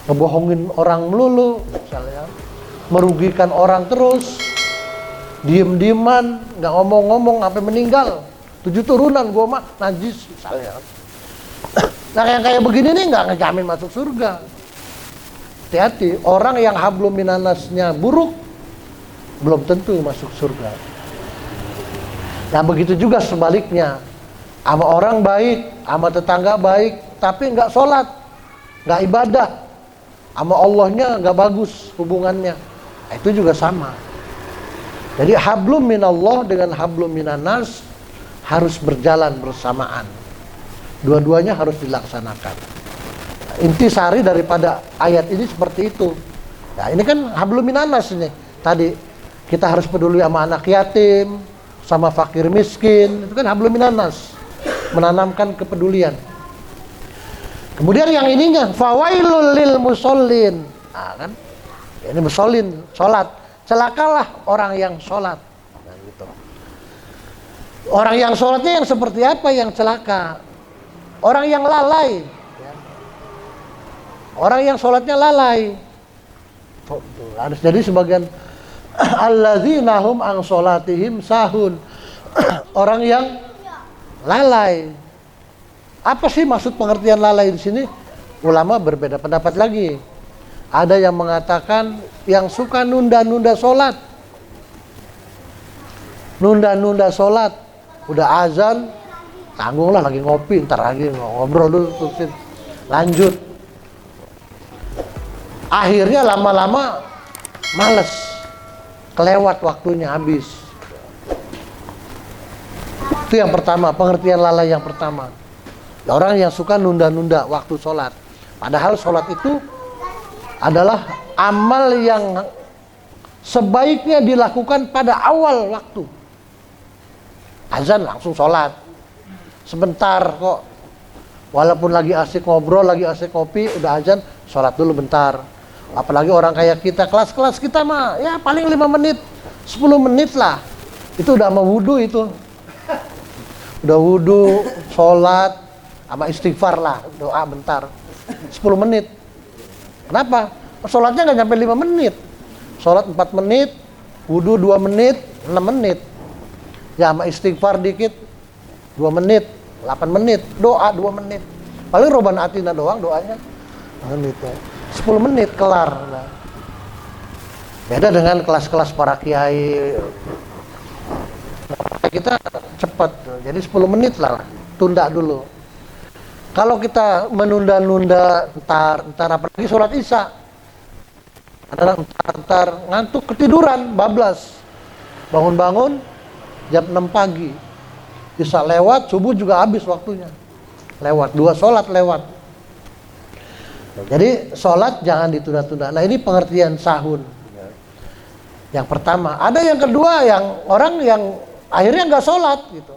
ngebohongin orang melulu, misalnya merugikan orang terus, diem-dieman, nggak ngomong-ngomong sampai meninggal, 7 turunan gua mah najis misalnya. Nah yang kayak begini nih nggak ngejamin masuk surga. Hati-hati, orang yang hablum minannasnya buruk belum tentu masuk surga. Nah begitu juga sebaliknya, sama orang baik, sama tetangga baik, tapi nggak sholat, nggak ibadah, sama Allahnya nggak bagus hubungannya. Nah, itu juga sama. Jadi hablum minallah dengan hablum minannas harus berjalan bersamaan. Dua-duanya harus dilaksanakan. Intisari daripada ayat ini seperti itu. Nah, ini kan hablum minannas ini. Tadi kita harus peduli sama anak yatim, sama fakir miskin. Itu kan hablum minannas. Menanamkan kepedulian. Kemudian yang ininya fawailul lil musallin. Nah, kan? Ini musallin, salat. Celakalah orang yang salat. Nah, gitu. Orang yang salatnya yang seperti apa yang celaka? Orang yang lalai. Orang yang salatnya lalai. Harus jadi sebagian alladzina hum an salatihim sahun. Orang yang lalai. Apa sih maksud pengertian lalai di sini? Ulama berbeda pendapat lagi. Ada yang mengatakan yang suka nunda-nunda sholat. Nunda-nunda sholat. Udah azan, tanggunglah lagi ngopi, ntar lagi ngobrol dulu, terusin. Lanjut. Akhirnya lama-lama males. Kelewat waktunya, habis. Itu yang pertama, pengertian lalai yang pertama. Orang yang suka nunda-nunda waktu sholat. Padahal sholat itu adalah amal yang sebaiknya dilakukan pada awal waktu. Azan langsung sholat. Sebentar kok. Walaupun lagi asik ngobrol, lagi asik kopi, udah azan, sholat dulu bentar. Apalagi orang kayak kita, kelas-kelas kita mah, ya paling 5 menit, 10 menit lah. Itu udah mau wudu itu. Udah wudu, sholat, sama istighfar lah, doa bentar 10 menit. Kenapa? Sholatnya nggak sampai 5 menit. Sholat 4 menit, wudu 2 menit, 6 menit. Ya sama istighfar dikit 2 menit, 8 menit, doa 2 menit. Paling roban atina doang doanya. Menit ya. 10 menit kelar. Nah. Beda dengan kelas-kelas para kiai. Kita cepat. Jadi 10 menit lah, tunda dulu. Kalau kita menunda-nunda entar apalagi sholat isya, adalah entar ngantuk ketiduran, bablas, bangun-bangun jam 6 pagi, isya lewat, subuh juga habis waktunya, lewat 2 sholat lewat. Jadi sholat jangan ditunda-tunda. Nah ini pengertian sahun. Yang pertama. Ada yang kedua, yang orang yang akhirnya nggak sholat gitu.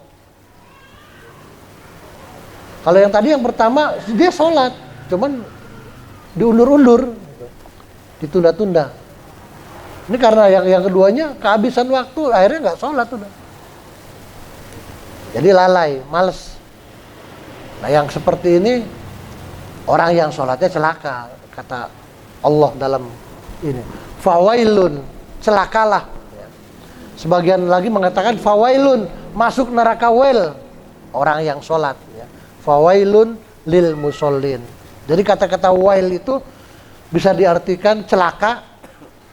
Kalau yang tadi yang pertama dia sholat, cuman diundur-undur, ditunda-tunda. Ini karena yang keduanya kehabisan waktu, akhirnya nggak sholat udah. Jadi lalai, males. Nah yang seperti ini orang yang sholatnya celaka, kata Allah dalam ini. Fawailun, celakalah. Sebagian lagi mengatakan fawailun, masuk neraka wel orang yang sholat. Fawailun lil musallin. Jadi kata-kata wail itu bisa diartikan celaka,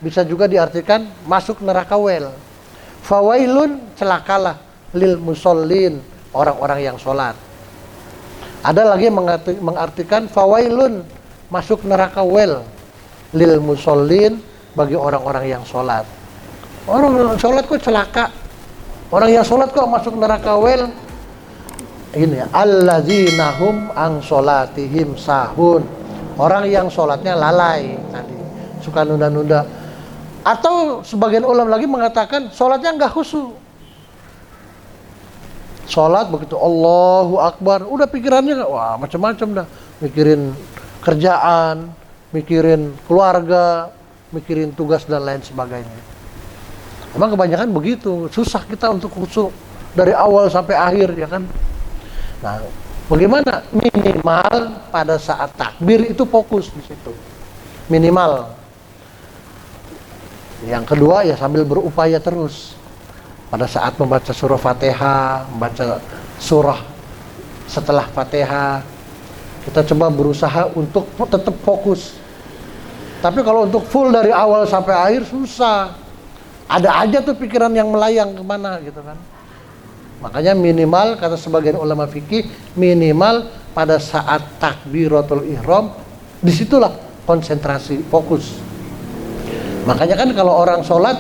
bisa juga diartikan masuk neraka wel. Fawailun, celakalah, lil musallin, orang-orang yang sholat. Ada lagi yang mengartikan fawailun, masuk neraka wel, lil musallin, bagi orang-orang yang sholat. Orang yang sholat kok celaka? Orang yang sholat kok masuk neraka wel? Ini alladzina hum an sholatihim sahun. Orang yang sholatnya lalai tadi, suka nunda-nunda. Atau sebagian ulama lagi mengatakan sholatnya enggak khusyuk. Sholat begitu Allahu Akbar, udah pikirannya wah macam-macam dah. Mikirin kerjaan, mikirin keluarga, mikirin tugas dan lain sebagainya. Emang kebanyakan begitu, susah kita untuk khusyuk dari awal sampai akhir ya kan. Nah, bagaimana? Minimal pada saat takbir itu fokus di situ. Minimal. Yang kedua ya sambil berupaya terus. Pada saat membaca surah Fatihah, membaca surah setelah Fatihah, kita coba berusaha untuk tetap fokus. Tapi kalau untuk full dari awal sampai akhir susah. Ada aja tuh pikiran yang melayang kemana gitu kan. Makanya minimal, kata sebagian ulama fikih, minimal pada saat takbiratul ihram, disitulah konsentrasi, fokus. Makanya kan kalau orang sholat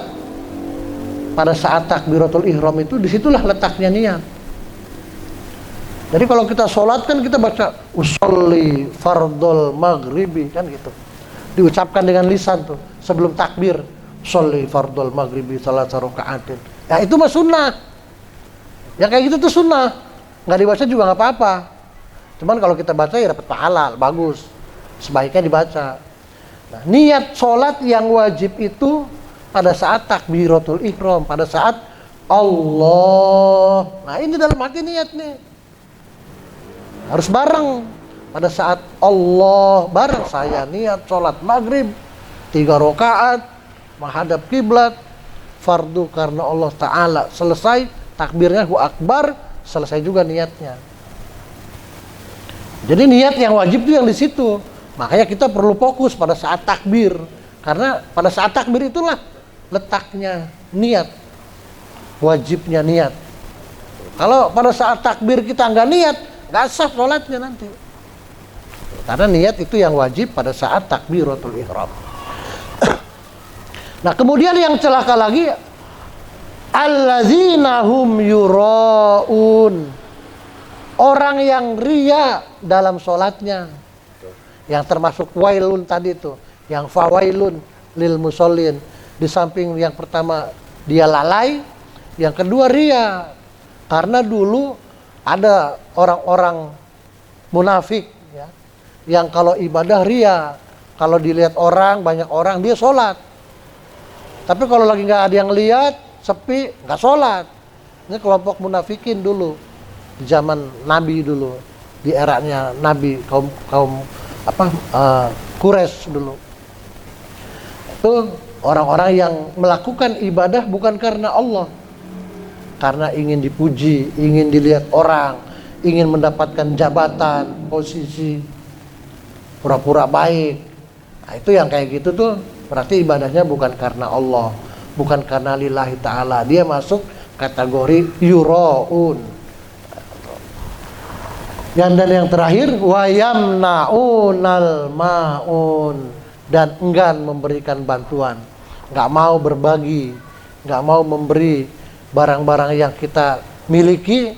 pada saat takbiratul ihram itu disitulah letaknya niat. Jadi kalau kita sholat kan kita baca usolli fardol maghribi kan gitu, diucapkan dengan lisan tuh sebelum takbir, usolli fardol maghribi salasa raka'atin. Ya itu mah sunnah. Ya kayak gitu tuh sunnah. Nggak dibaca juga nggak apa-apa. Cuman kalau kita baca ya dapat pahala, bagus. Sebaiknya dibaca. Nah, niat sholat yang wajib itu pada saat takbiratul ihram, pada saat Allah. Nah ini dalam hati niat nih. Harus bareng. Pada saat Allah bareng saya niat sholat maghrib 3 rakaat menghadap kiblat fardu karena Allah Ta'ala, selesai takbirnya Allahu Akbar, selesai juga niatnya. Jadi niat yang wajib itu yang di situ. Makanya kita perlu fokus pada saat takbir, karena pada saat takbir itulah letaknya niat, wajibnya niat. Kalau pada saat takbir kita nggak niat, nggak sah sholatnya nanti. Karena niat itu yang wajib pada saat takbiratul ihram. Nah kemudian yang celaka lagi, alladzina hum yuraun, orang yang ria dalam sholatnya, yang termasuk wailun tadi itu, yang fawailun lil musallin. Di samping yang pertama dia lalai, yang kedua ria. Karena dulu ada orang-orang munafik ya, yang kalau ibadah ria, kalau dilihat orang, banyak orang, dia sholat. Tapi kalau lagi nggak ada yang lihat, sepi, nggak sholat. Ini kelompok munafikin dulu di zaman Nabi dulu, di eranya Nabi, kaum Quraisy dulu. Itu orang-orang yang melakukan ibadah bukan karena Allah, karena ingin dipuji, ingin dilihat orang, ingin mendapatkan jabatan, posisi, pura-pura baik. Nah, itu yang kayak gitu tuh berarti ibadahnya bukan karena Allah, bukan karena lillahi ta'ala. Dia masuk kategori yuraun. Dan yang terakhir wayamnaunal maun, dan enggan memberikan bantuan, nggak mau berbagi, nggak mau memberi barang-barang yang kita miliki,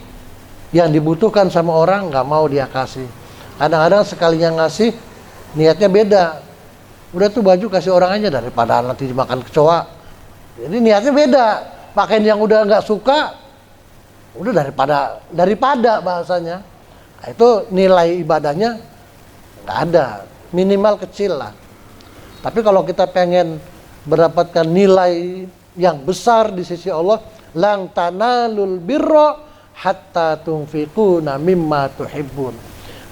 yang dibutuhkan sama orang, nggak mau dia kasih. Kadang-kadang sekalinya ngasih niatnya beda. Udah tuh baju kasih orang aja daripada nanti dimakan kecoa. Jadi niatnya beda. Pakaian yang udah nggak suka, udah daripada bahasanya. Nah, itu nilai ibadahnya nggak ada, minimal kecil lah. Tapi kalau kita pengen mendapatkan nilai yang besar di sisi Allah, lang tanalul birra hatta tunfiquna mimma tuhibbun.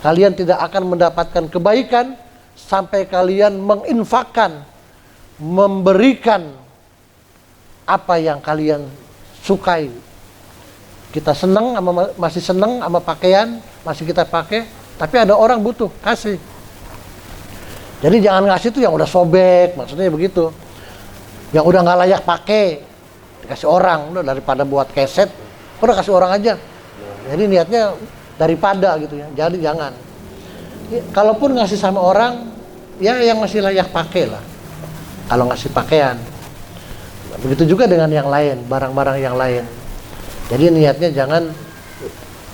Kalian tidak akan mendapatkan kebaikan sampai kalian menginfakkan, memberikan apa yang kalian sukai. Kita senang masih senang sama pakaian, masih kita pakai, tapi ada orang butuh, kasih. Jadi jangan ngasih tuh yang udah sobek, maksudnya begitu. Yang udah nggak layak pakai, dikasih orang, udah daripada buat keset, udah kasih orang aja. Jadi niatnya daripada gitu ya. Jadi jangan. Kalaupun ngasih sama orang, ya yang masih layak pakai lah. Kalau ngasih pakaian. Begitu juga dengan yang lain, barang-barang yang lain. Jadi niatnya jangan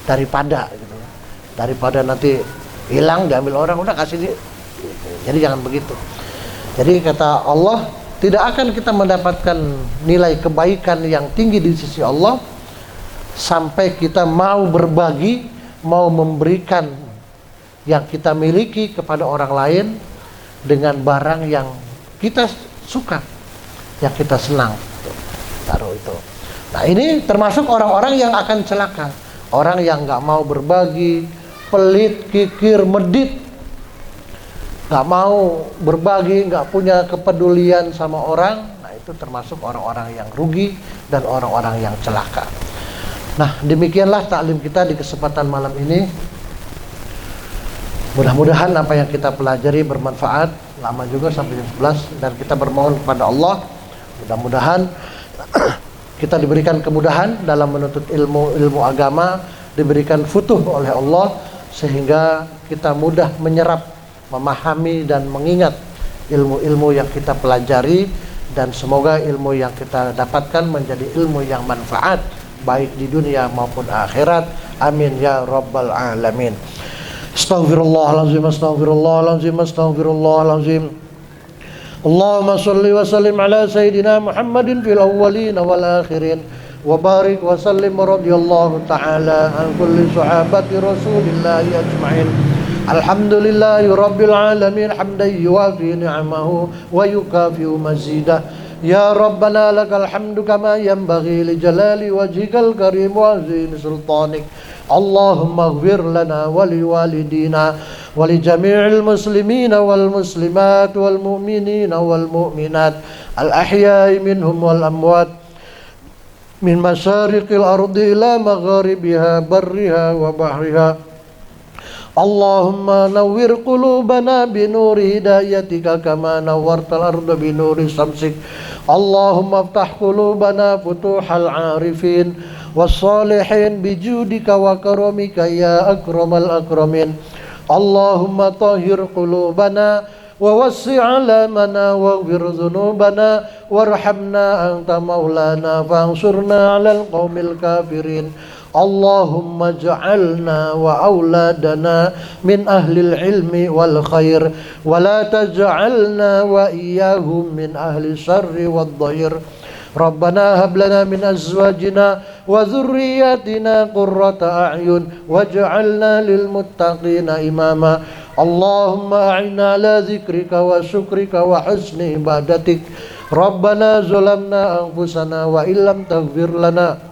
daripada gitu ya. Daripada nanti hilang diambil orang, udah kasih dia. Jadi jangan begitu. Jadi kata Allah, tidak akan kita mendapatkan nilai kebaikan yang tinggi di sisi Allah sampai kita mau berbagi, mau memberikan yang kita miliki kepada orang lain dengan barang yang kita suka, yang kita senang. Taruh itu. Nah ini termasuk orang-orang yang akan celaka. Orang yang nggak mau berbagi, pelit, kikir, medit, nggak mau berbagi, nggak punya kepedulian sama orang. Nah itu termasuk orang-orang yang rugi dan orang-orang yang celaka. Nah demikianlah taklim kita di kesempatan malam ini. Mudah-mudahan apa yang kita pelajari bermanfaat. Lama juga sampai jam 11, dan kita bermohon kepada Allah mudah-mudahan kita diberikan kemudahan dalam menuntut ilmu agama, diberikan futuh oleh Allah sehingga kita mudah menyerap, memahami dan mengingat ilmu-ilmu yang kita pelajari, dan semoga ilmu yang kita dapatkan menjadi ilmu yang manfaat baik di dunia maupun akhirat. Amin ya rabbal alamin. Astaghfirullahalazim, astaghfirullahalazim, astaghfirullahalazim. Allahumma salli wa sallim ala sayyidina Muhammadin fil awwalin wal akhirin wa barik wa sallim radhiyallahu ta'ala an kulli sahabati rasulillahi ajma'in. Alhamdulillahi rabbil alamin hamdan yuwafi ni'amahu wa yukafi'u mazidah. Ya Rabbana lakal hamdu kama yanbaghi li jalali wajhikal karim wa azimi sultanik. Allahumma ighfir lana wa li walidina wa li jami'il muslimina wal muslimat wal mu'minina wal mu'minat al ahya'i minhum wal amwat min masyariqil ardi ila magharibiha barriha wa bahriha. Allahumma nawwir qulubana binuri hidayatika kama nawwartal arda binuri samsik. Allahumma aftah qulubana futuhal arifin wassalihin bijudika wa karamika ya akramal akramin. Allahumma tahhir qulubana wa wassi' alamana waghfir dhunubana warhamna anta maulana fansurna 'alal qaumil kafirin. Allahumma ja'alna wa auladana min ahlil ilmi wal khair wa la taj'alna wa iyyahum min ahli syarri wad dhair. Rabbana hab lana min azwajina wa dhurriyyatina qurrata a'yun waj'alna lil muttaqina imama. Allahumma a'inna ala dzikrika wa syukrika wa husni ibadatik. Rabbana zalamna anfusana wa illam taghfir lana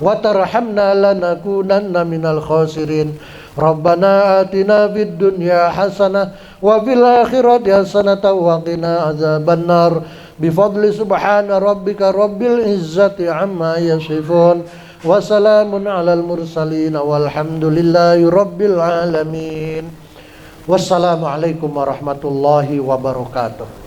wa tarhamna lanakunanna minal khasirin. Rabbana atina fid dunya hasanah wa fil akhirati hasanah wa qina adzabannar. Bifadli subhana rabbika rabbil izzati amma yasifun wa salamun alal mursalin walhamdulillahi rabbil alamin. Wassalamualaikum warahmatullahi wabarakatuh.